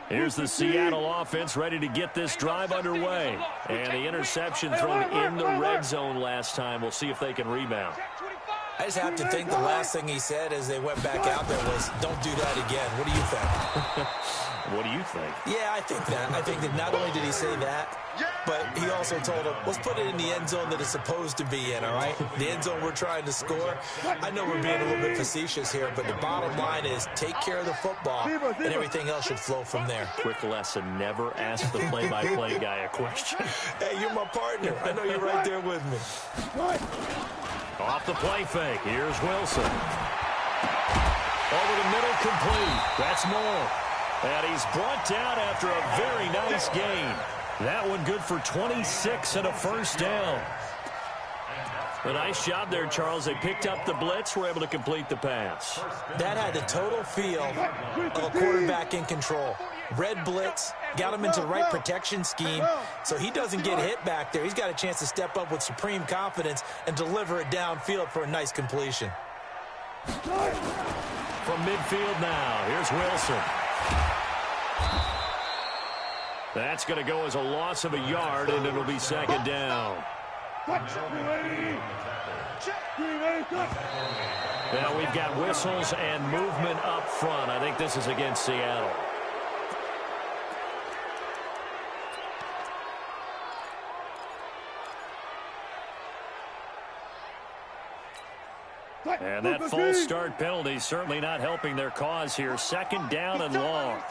Here's the Seattle offense ready to get this drive underway. And the interception thrown in the red zone last time. We'll see if they can rebound. I just have to think the last thing he said as they went back out there was, don't do that again. What do you think? What do you think? Yeah, I think that. I think that not only did he say that, but he also told him, let's put it in the end zone that it's supposed to be in, all right? The end zone we're trying to score. I know we're being a little bit facetious here, but the bottom line is take care of the football, and everything else should flow from there. Quick lesson, never ask the play-by-play guy a question. Hey, you're my partner. I know you're right there with me. Off the play fake. Here's Wilson. Over the middle, complete. That's Moore. And he's brought down after a very nice gain. That one good for 26 and a first down. A nice job there, Charles. They picked up the blitz, were able to complete the pass. That had the total feel of a quarterback in control. Red blitz, got him into the right protection scheme, so he doesn't get hit back there. He's got a chance to step up with supreme confidence and deliver it downfield for a nice completion. From midfield now, here's Wilson. That's going to go as a loss of a yard, and it'll be second down. Now we've got whistles and movement up front. I think this is against Seattle. And that false start penalty certainly not helping their cause here. Second down and long.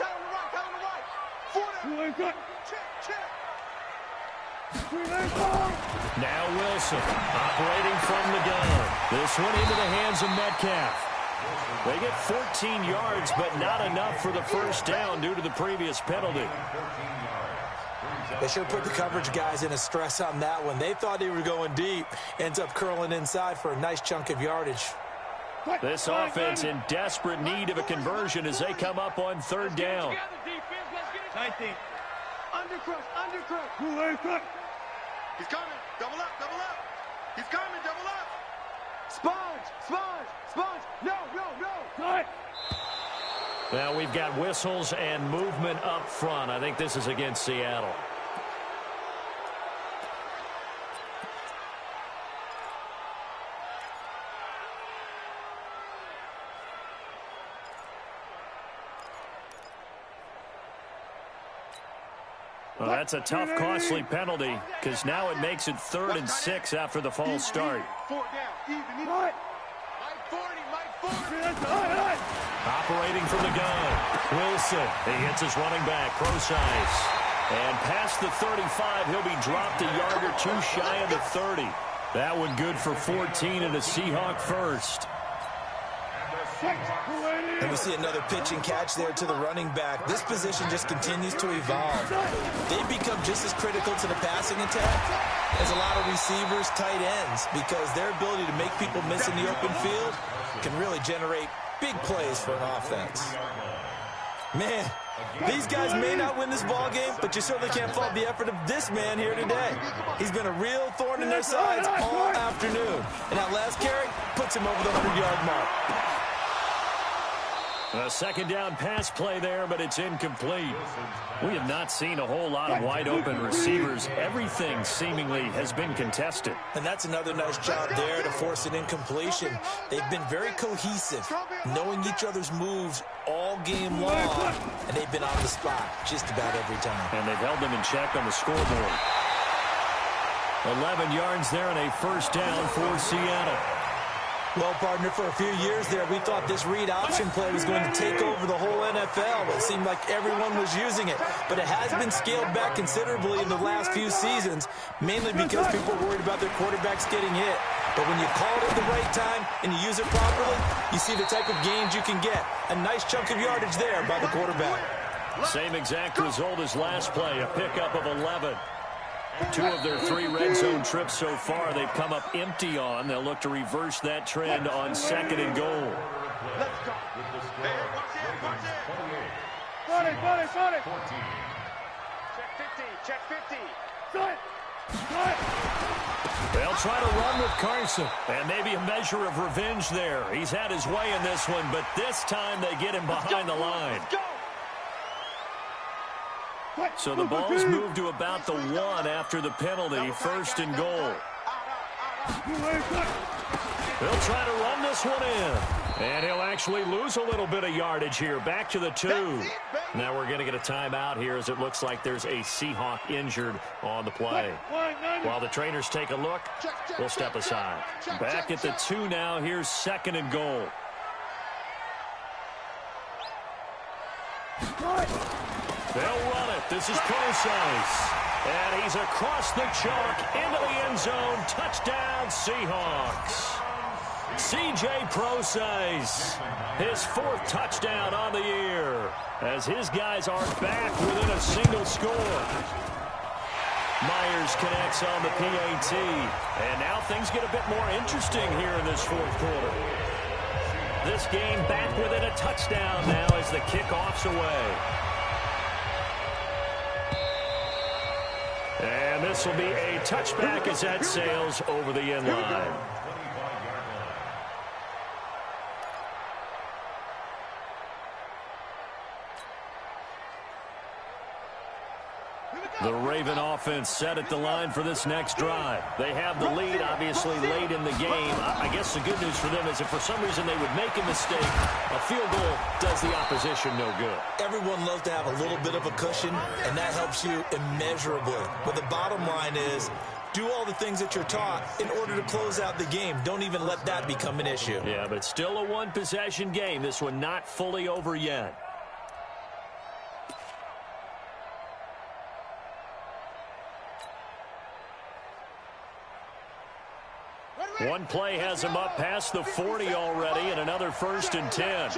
Now Wilson operating from the gun. This one into the hands of Metcalf. They get 14 yards, but not enough for the first down due to the previous penalty. They sure put the coverage guys in a stress on that one. They thought they were going deep. Ends up curling inside for a nice chunk of yardage. This offense in desperate need of a conversion as they come up on third down. 19. Undercrush. He's coming. Double up. He's coming. Double up. Sponge. No. Now we've got whistles and movement up front. I think this is against Seattle. Well, that's a tough, costly penalty because now it makes it 3rd and 6 after the false start. Operating from the gun, Wilson. He hits his running back, Procise. And past the 35, he'll be dropped a yard or two shy of the 30. That one good for 14 and a Seahawk first. And we see another pitch and catch there to the running back. This position just continues to evolve. They've become just as critical to the passing attack as a lot of receivers, tight ends, because their ability to make people miss in the open field can really generate big plays for an offense. Man, these guys may not win this ball game, but you certainly can't fault the effort of this man here today. He's been a real thorn in their sides all afternoon. And that last carry puts him over the 100-yard mark. A second down pass play there, but it's incomplete. We have not seen a whole lot of wide-open receivers. Everything seemingly has been contested. And that's another nice job there to force an incompletion. They've been very cohesive, knowing each other's moves all game long, and they've been on the spot just about every time. And they've held them in check on the scoreboard. 11 yards there and a first down for Seattle. Well, partner, for a few years there, we thought this read option play was going to take over the whole NFL. It seemed like everyone was using it, but it has been scaled back considerably in the last few seasons, mainly because people are worried about their quarterbacks getting hit. But when you call it at the right time and you use it properly, you see the type of gains you can get. A nice chunk of yardage there by the quarterback. Same exact result as last play, a pickup of 11. 2 of their 3 red zone trips so far they've come up empty on. They'll look to reverse that trend on 2nd and goal. Let's go. Hey, watch it. Got it. Check 50. They'll try to run with Carson. And maybe a measure of revenge there. He's had his way in this one, but this time they get him behind the line. So the ball's moved to about the 1 after the penalty. 1st and goal. They'll try to run this one in. And he'll actually lose a little bit of yardage here. Back to the 2. Now we're going to get a timeout here as it looks like there's a Seahawk injured on the play. While the trainers take a look, we'll step aside. Back at the 2 now. Here's 2nd and goal. They'll run it. This is Procise. And he's across the chalk into the end zone. Touchdown, Seahawks. C.J. Procise, his 4th touchdown on the year, as his guys are back within a single score. Myers connects on the PAT. And now things get a bit more interesting here in this 4th quarter. This game back within a touchdown now as the kickoff's away. And this will be a touchback as that sails over the end line. The Raven offense set at the line for this next drive. They have the lead, obviously, late in the game. I guess the good news for them is if for some reason they would make a mistake, a field goal does the opposition no good. Everyone loves to have a little bit of a cushion, and that helps you immeasurably. But the bottom line is, do all the things that you're taught in order to close out the game. Don't even let that become an issue. Yeah, but it's still a one-possession game. This one not fully over yet. One play has him up past the 40 already, and another 1st and 10.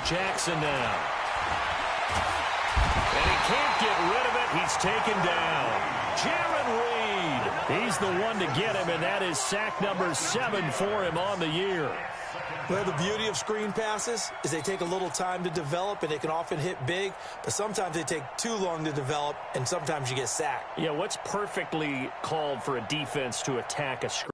Jackson now. And he can't get rid of it. He's taken down. Jaron Reed. He's the one to get him, and that is sack number 7 for him on the year. Well, the beauty of screen passes is they take a little time to develop, and they can often hit big, but sometimes they take too long to develop, and sometimes you get sacked. Yeah, what's perfectly called for a defense to attack a screen?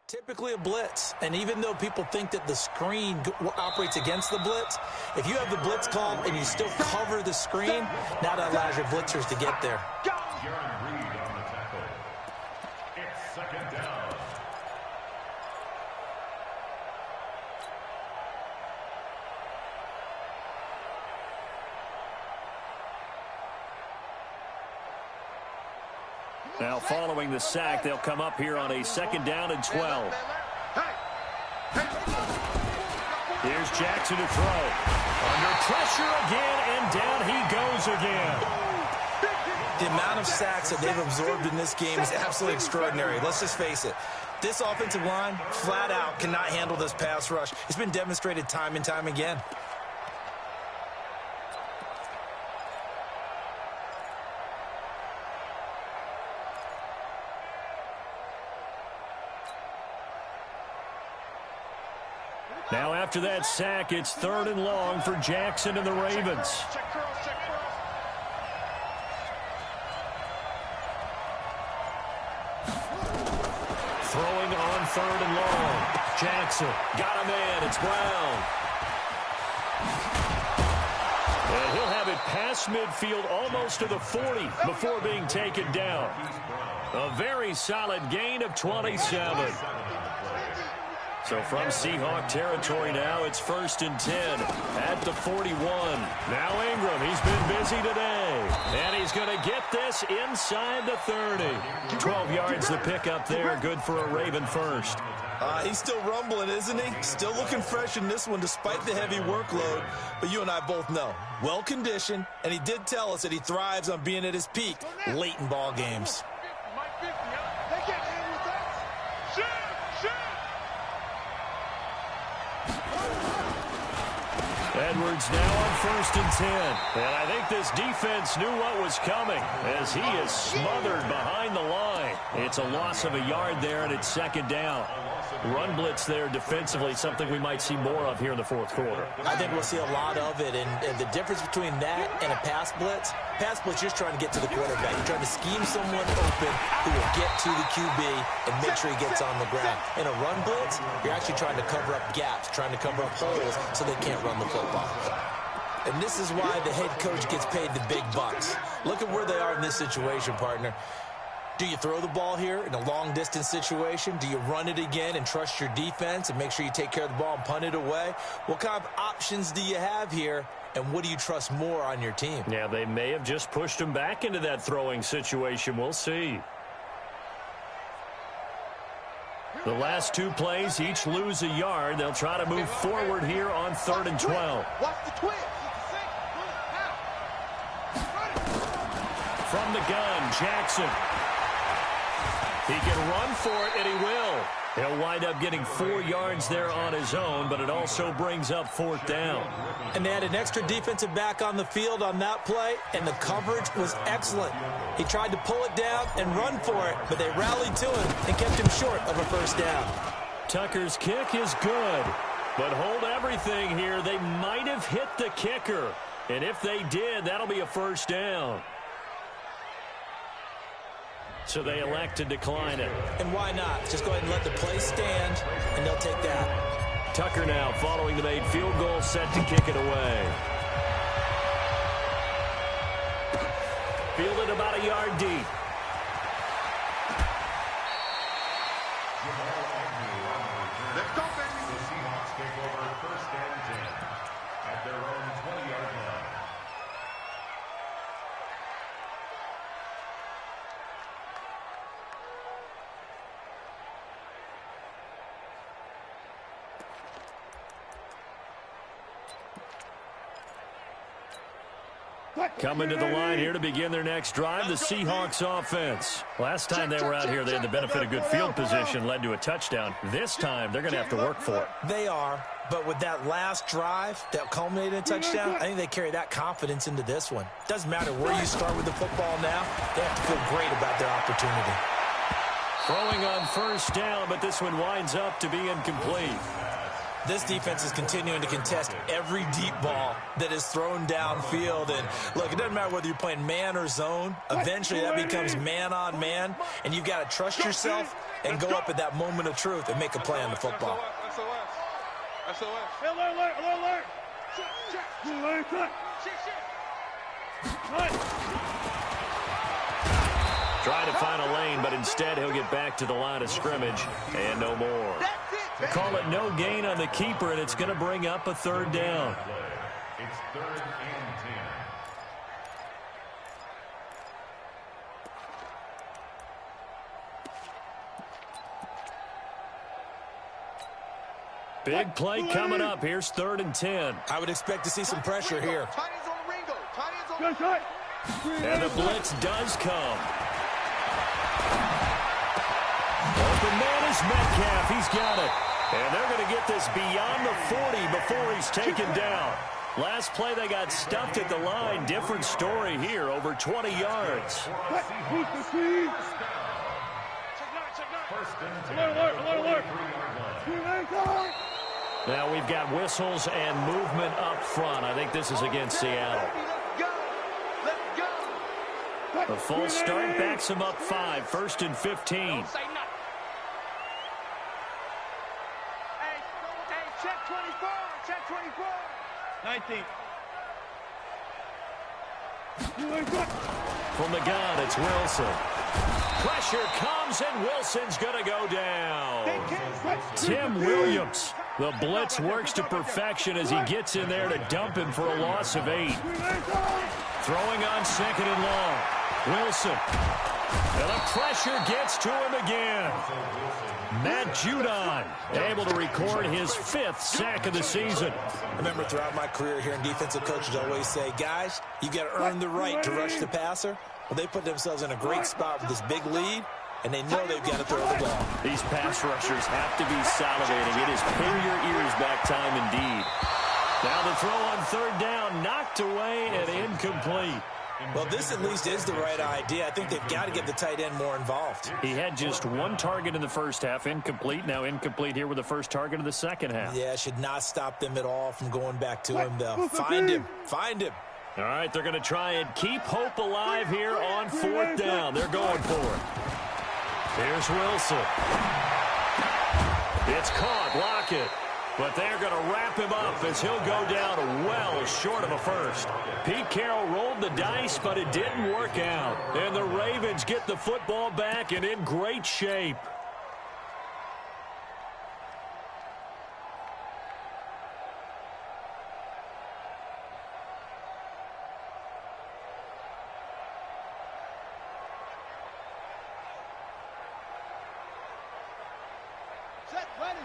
Typically a blitz, and even though people think that the screen operates against the blitz, if you have the blitz called and you still cover the screen, now that allows your blitzers to get there. Jaron Reed on the tackle. It's 2nd down. Now following the sack, they'll come up here on a 2nd down and 12. Here's Jackson to throw. Under pressure again, and down he goes again. The amount of sacks that they've absorbed in this game is absolutely extraordinary. Let's just face it. This offensive line, flat out, cannot handle this pass rush. It's been demonstrated time and time again. Now after that sack, it's 3rd and long for Jackson and the Ravens. third and long. Jackson got him in. It's Brown. And he'll have it past midfield almost to the 40 before being taken down. A very solid gain of 27. So from Seahawk territory now, it's 1st and 10 at the 41. Now Ingram, he's been busy today. And he's going to get this inside the 30. 12 yards the pick up there. Good for a Raven first. He's still rumbling, isn't he? Still looking fresh in this one despite the heavy workload. But you and I both know, well-conditioned, and he did tell us that he thrives on being at his peak late in ball games. Edwards now on 1st and 10. And I think this defense knew what was coming as he is smothered behind the line. It's a loss of a yard there, and it's 2nd down. Run blitz there defensively, something we might see more of here in the 4th quarter. I think we'll see a lot of it, and the difference between that and a pass blitz, you're just trying to get to the quarterback. You're trying to scheme someone open who will get to the QB and make sure he gets on the ground. In a run blitz, you're actually trying to cover up gaps, trying to cover up holes so they can't run the football. And this is why the head coach gets paid the big bucks. Look at where they are in this situation, partner. Do you throw the ball here in a long-distance situation? Do you run it again and trust your defense and make sure you take care of the ball and punt it away? What kind of options do you have here, and what do you trust more on your team? Yeah, they may have just pushed him back into that throwing situation. We'll see. The last 2 plays each lose a yard. They'll try to move forward here on 3rd and 12. Watch the twist. From the gun, Jackson. He can run for it, and he will. He'll wind up getting 4 yards there on his own, but it also brings up 4th down. And they had an extra defensive back on the field on that play, and the coverage was excellent. He tried to pull it down and run for it, but they rallied to him and kept him short of a 1st down. Tucker's kick is good, but hold everything here. They might have hit the kicker, and if they did, that'll be a 1st down. So they elect to decline it. And why not? Just go ahead and let the play stand, and they'll take that. Tucker now following the made field goal, set to kick it away. Fielded about a yard deep. Let's go, baby. The Seahawks take over 1st and 10 at their own 20-yard line. Coming to the line here to begin their next drive, the Seahawks offense. Last time they were out here, they had the benefit of good field position, led to a touchdown. This time, they're going to have to work for it. They are, but with that last drive that culminated in a touchdown, I think they carry that confidence into this one. Doesn't matter where you start with the football now, they have to feel great about their opportunity. Throwing on 1st down, but this one winds up to be incomplete. This defense is continuing to contest every deep ball that is thrown downfield. And, look, it doesn't matter whether you're playing man or zone. Eventually, that becomes man-on-man, and you've got to trust yourself and go up at that moment of truth and make a play on the football. Try to find a lane, but instead he'll get back to the line of scrimmage and no more. Call it no gain on the keeper, and it's going to bring up a 3rd down. It's 3rd and 10. Big play coming up. Here's 3rd and 10. I would expect to see some pressure here. And the blitz does come. Open man is Metcalf. He's got it. And they're going to get this beyond the 40 before he's taken down. Last play, they got stuffed at the line. Different story here, over 20 yards. Now we've got whistles and movement up front. I think this is against Seattle. A false start backs him up 5, 1st and 15. I think. From the gun, it's Wilson. Pressure comes, and Wilson's going to go down. Tim Williams. The blitz works to perfection as he gets in there to dump him for a loss of 8. Throwing on 2nd and long. Wilson. And the pressure gets to him again. Matt Judon able to record his 5th sack of the season. Remember, throughout my career here in defensive coaches always say, guys, you got to earn the right to rush the passer. Well, they put themselves in a great spot with this big lead, and they know they've got to throw the ball. These pass rushers have to be salivating. It is pin your ears back time indeed. Now the throw on 3rd down, knocked away and incomplete. Well, this at least is the right idea. I think they've got to get the tight end more involved. He had just 1 target in the first half, incomplete. Now incomplete here with the first target of the second half. Yeah, should not stop them at all from going back to him, though. Find him. Find him. All right, they're going to try and keep hope alive here on 4th down. They're going for it. Here's Wilson. It's caught. Lockett. But they're going to wrap him up as he'll go down well short of a first. Pete Carroll rolled the dice, but it didn't work out. And the Ravens get the football back and in great shape. Set, ready,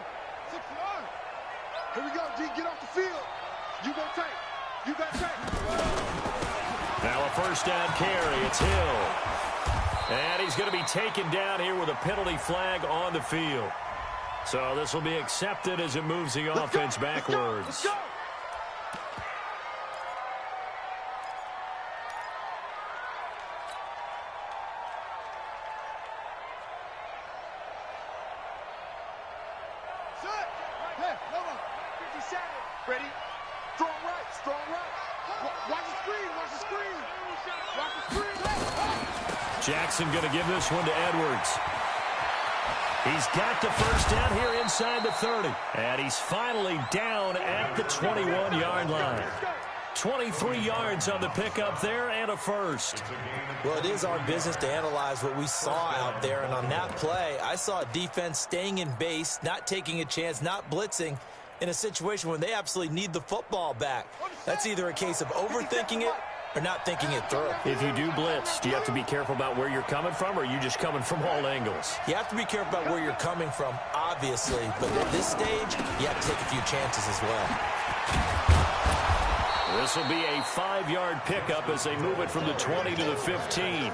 6-yard. Here we go, D. Get off the field. You go take. You got take. Now a first down carry. It's Hill. And he's going to be taken down here with a penalty flag on the field. So this will be accepted as it moves the offense backwards. Let's go. Set. Hey, Nova. 57. Ready. Strong right. Strong right. Watch the screen. Watch the screen. Watch the screen. Jackson going to give this one to Edwards. He's got the first down here inside the 30. And he's finally down at the 21-yard line. 23 yards on the pickup there and a first. Well, it is our business to analyze what we saw out there. And on that play, I saw a defense staying in base, not taking a chance, not blitzing in a situation when they absolutely need the football back. That's either a case of overthinking it or not thinking it through. If you do blitz, do you have to be careful about where you're coming from, or are you just coming from all angles? You have to be careful about where you're coming from, obviously. But at this stage, you have to take a few chances as well. This will be a 5-yard pickup as they move it from the 20 to the 15.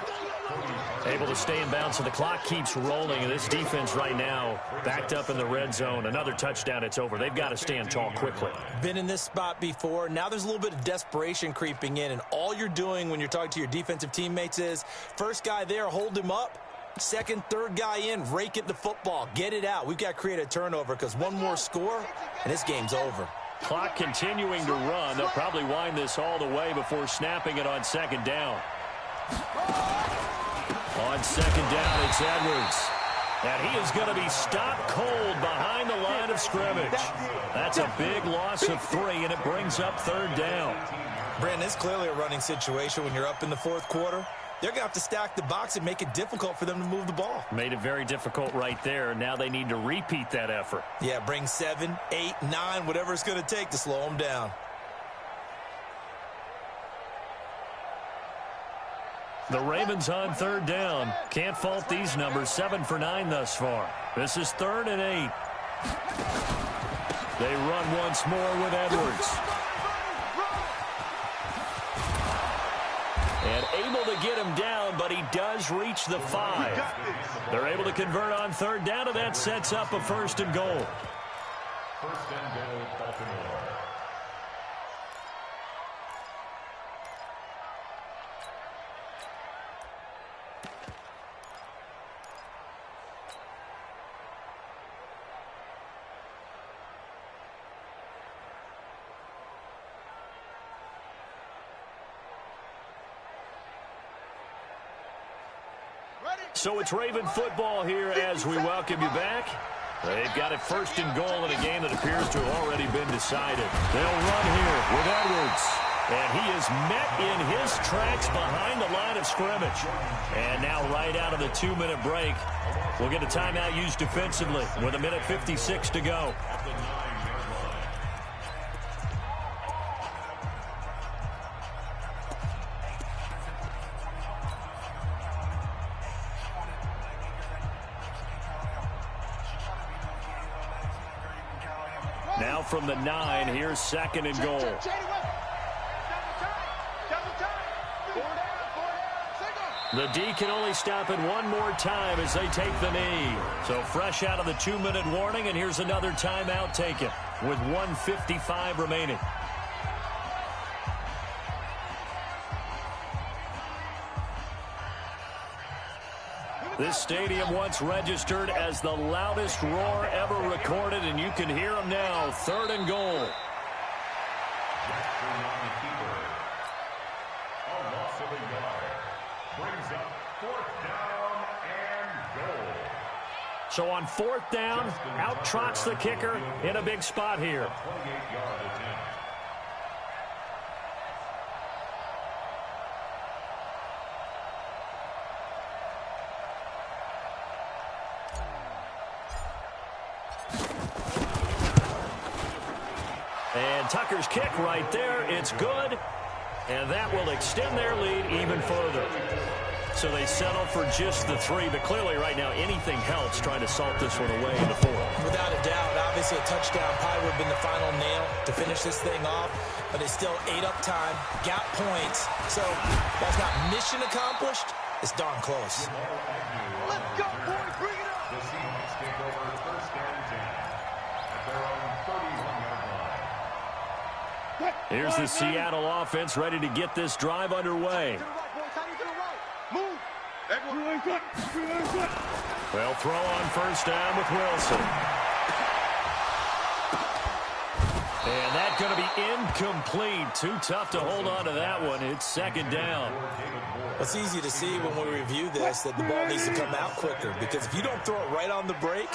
Able to stay in bounds, so the clock keeps rolling, and this defense right now backed up in the red zone. Another touchdown, it's over. They've got to stand tall quickly. Been in this spot before. Now there's a little bit of desperation creeping in, and all you're doing when you're talking to your defensive teammates is first guy there, hold him up. Second, third guy in, rake it the football. Get it out. We've got to create a turnover because one more score, and this game's over. Clock continuing to run. They'll probably wind this all the way before snapping it on second down. On second down, it's Edwards. And he is going to be stopped cold behind the line of scrimmage. That's a big loss of 3, and it brings up third down. Brandon, it's clearly a running situation when you're up in the fourth quarter. They're going to have to stack the box and make it difficult for them to move the ball. Made it very difficult right there. Now they need to repeat that effort. Yeah, bring 7, 8, 9, whatever it's going to take to slow them down. The Ravens on third down. Can't fault these numbers. 7 for 9 thus far. This is 3rd and 8. They run once more with Edwards. And able to get him down, but he does reach the 5. They're able to convert on third down, and that sets up a 1st and goal. 1st and goal, Baltimore. So it's Raven football here as we welcome you back. They've got it first and goal in a game that appears to have already been decided. They'll run here with Edwards. And he is met in his tracks behind the line of scrimmage. And now right out of the 2-minute break, we'll get a timeout used defensively with 1:56 to go. Now from the 9, here's 2nd and goal. The D can only stop it one more time as they take the knee. So fresh out of the 2-minute warning, and here's another timeout taken with 1:55 remaining. This stadium once registered as the loudest roar ever recorded, and you can hear them now. 3rd and goal. Brings up 4th down and goal. So on 4th down, out trots the kicker in a big spot here. 28-yard attempt. And Tucker's kick right there. It's good. And that will extend their lead even further. So they settle for just the 3. But clearly right now anything helps trying to salt this one away in the 4th. Without a doubt. Obviously a touchdown probably would have been the final nail to finish this thing off. But it's still ate up time. Got points. So that's not mission accomplished. It's darn close. Let's go, boys. Bring it up. The Seahawks take over 1st and 10 at their own 31-yard line. Here's the Seattle offense ready to get this drive underway. They'll throw on 1st down with Wilson. And that's going to be incomplete. Too tough to hold on to that one. It's 2nd down. It's easy to see when we review this that the ball needs to come out quicker, because if you don't throw it right on the break,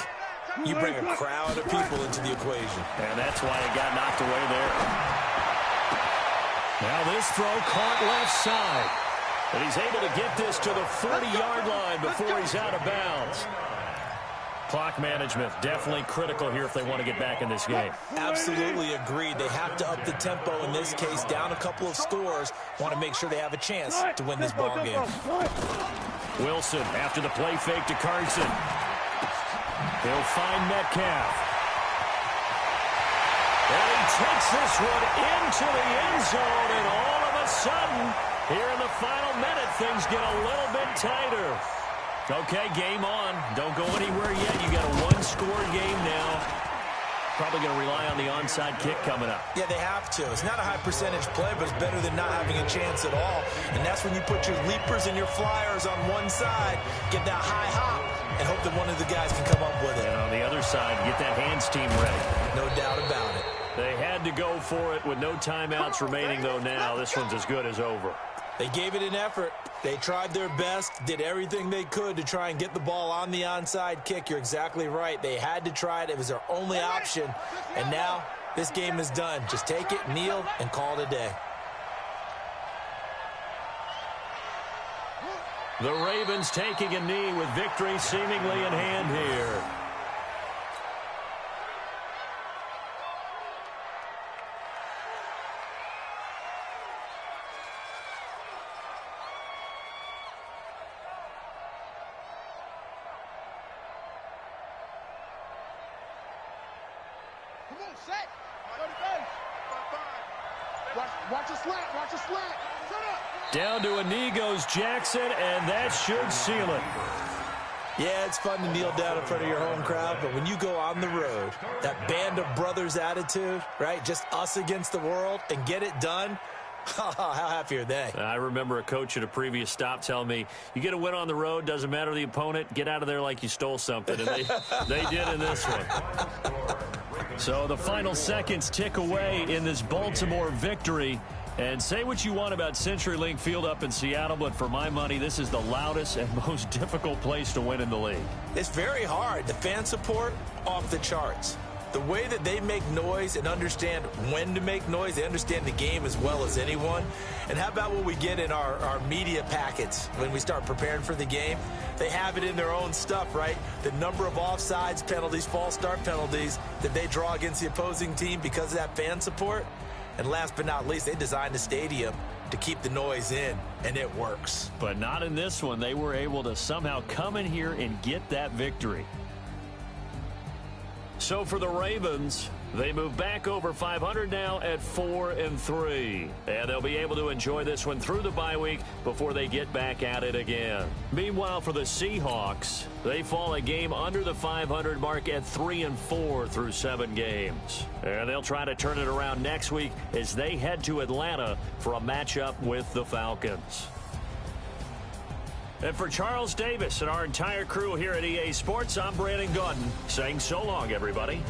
you bring a crowd of people into the equation. And that's why it got knocked away there. Now this throw caught left side. And he's able to get this to the 40-yard line before he's out of bounds. Clock management definitely critical here if they want to get back in this game. Absolutely agreed. They have to up the tempo in this case, down a couple of scores. Want to make sure they have a chance to win this ball game. Wilson after the play fake to Carson. He'll find Metcalf. And he takes this one into the end zone, and all of a sudden, here in the final minute, things get a little bit tighter. Okay, game on. Don't go anywhere yet. You got a one-score game now. Probably going to rely on the onside kick coming up. Yeah, they have to. It's not a high percentage play, but it's better than not having a chance at all. And that's when you put your leapers and your flyers on one side, get that high hop, and hope that one of the guys can come up with it. And on the other side, get that hands team ready. No doubt about it. They had to go for it with no timeouts remaining, though, now. This one's as good as over. They gave it an effort. They tried their best, did everything they could to try and get the ball on the onside kick. You're exactly right. They had to try it. It was their only option. And now this game is done. Just take it, kneel, and call it a day. The Ravens taking a knee with victory seemingly in hand here. Set. Go to base. Watch a slant. Watch a slant. Shut up. Down to a knee goes Jackson, and that should seal it. Yeah, it's fun to kneel down in front of your home crowd, but when you go on the road, that band of brothers attitude, right? Just us against the world and get it done. How happy are they? I remember a coach at a previous stop telling me, you get a win on the road, doesn't matter the opponent, get out of there like you stole something. And they did in this one. So the final seconds tick away in this Baltimore victory. And say what you want about CenturyLink Field up in Seattle, but for my money, this is the loudest and most difficult place to win in the league. It's very hard. The fan support, off the charts. The way that they make noise and understand when to make noise, they understand the game as well as anyone. And how about what we get in our media packets when we start preparing for the game? They have it in their own stuff, right? The number of offsides penalties, false start penalties that they draw against the opposing team because of that fan support. And last but not least, they designed the stadium to keep the noise in, and it works. But not in this one. They were able to somehow come in here and get that victory. So for the Ravens, they move back over 500 now at 4-3. And they'll be able to enjoy this one through the bye week before they get back at it again. Meanwhile, for the Seahawks, they fall a game under the 500 mark at 3-4 through 7 games. And they'll try to turn it around next week as they head to Atlanta for a matchup with the Falcons. And for Charles Davis and our entire crew here at EA Sports, I'm Brandon Gaudin saying so long, everybody.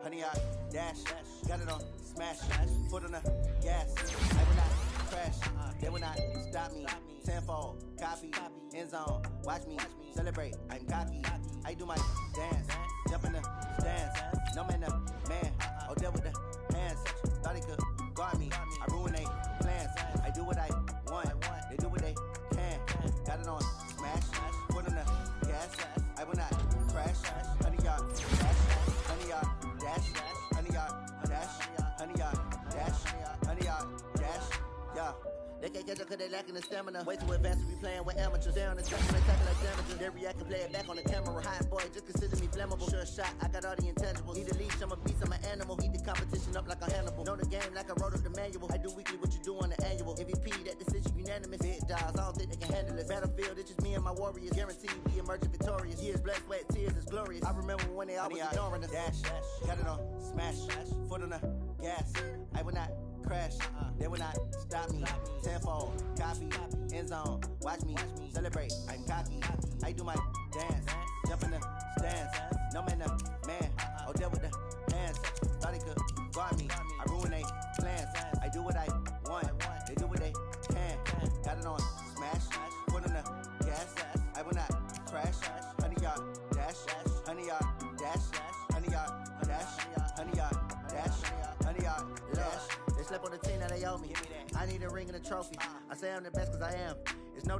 Honey, I dash, got it on smash, foot on the gas. I will not crash, they will not stop me. Tenfold, copy, end zone, watch me celebrate. I'm cocky, I do my dance, jump in the stands. No man, man, oh, deal with the hands. Thought he could guard me, I ruin they plans. I do what I want, they do what they can. Got it on smash, foot on the gas. I will not crash, honey, y'all dash, honey, y'all dash, honey, y'all dash, honey, y'all dash, honey, y'all dash, yeah. They can't catch up cause they lacking the stamina. Way too advanced to be playing with amateurs. They on the track and they tackle like damages. They react and play it back on the camera. Hot boy, just consider me flammable. Sure shot, I got all the intangibles. Need a leash, I'm a beast, I'm an animal. Eat the competition up like a Hannibal. Know the game like I wrote up the manual. I do weekly what you do on the annual. MVP, that decision unanimous. Big dials, I don't think they can handle it. Battlefield, it's just me and my warriors. Guaranteed we emerging victorious. Years, blood, sweat, tears, it's glorious. I remember when they always ignoring us. Dash, got it on smash, foot on the gas. I will not crash, they will not stop me. Tenfold, copy, end zone, watch me celebrate. I'm cocky, I do my dance, jump in the stands. No man, man, oh, deal with the hands. Thought he could guard me, I ruin they plans. I do what I want, they do what they can. Got it on smash, foot on the gas. I will not crash, honey, y'all dash, honey, y'all dash, honey, y'all dash, honey, y'all dash, honey, y'all dash. They slept on the team that they owe me. I need a ring and a trophy. I say I'm the best cause I am. It's no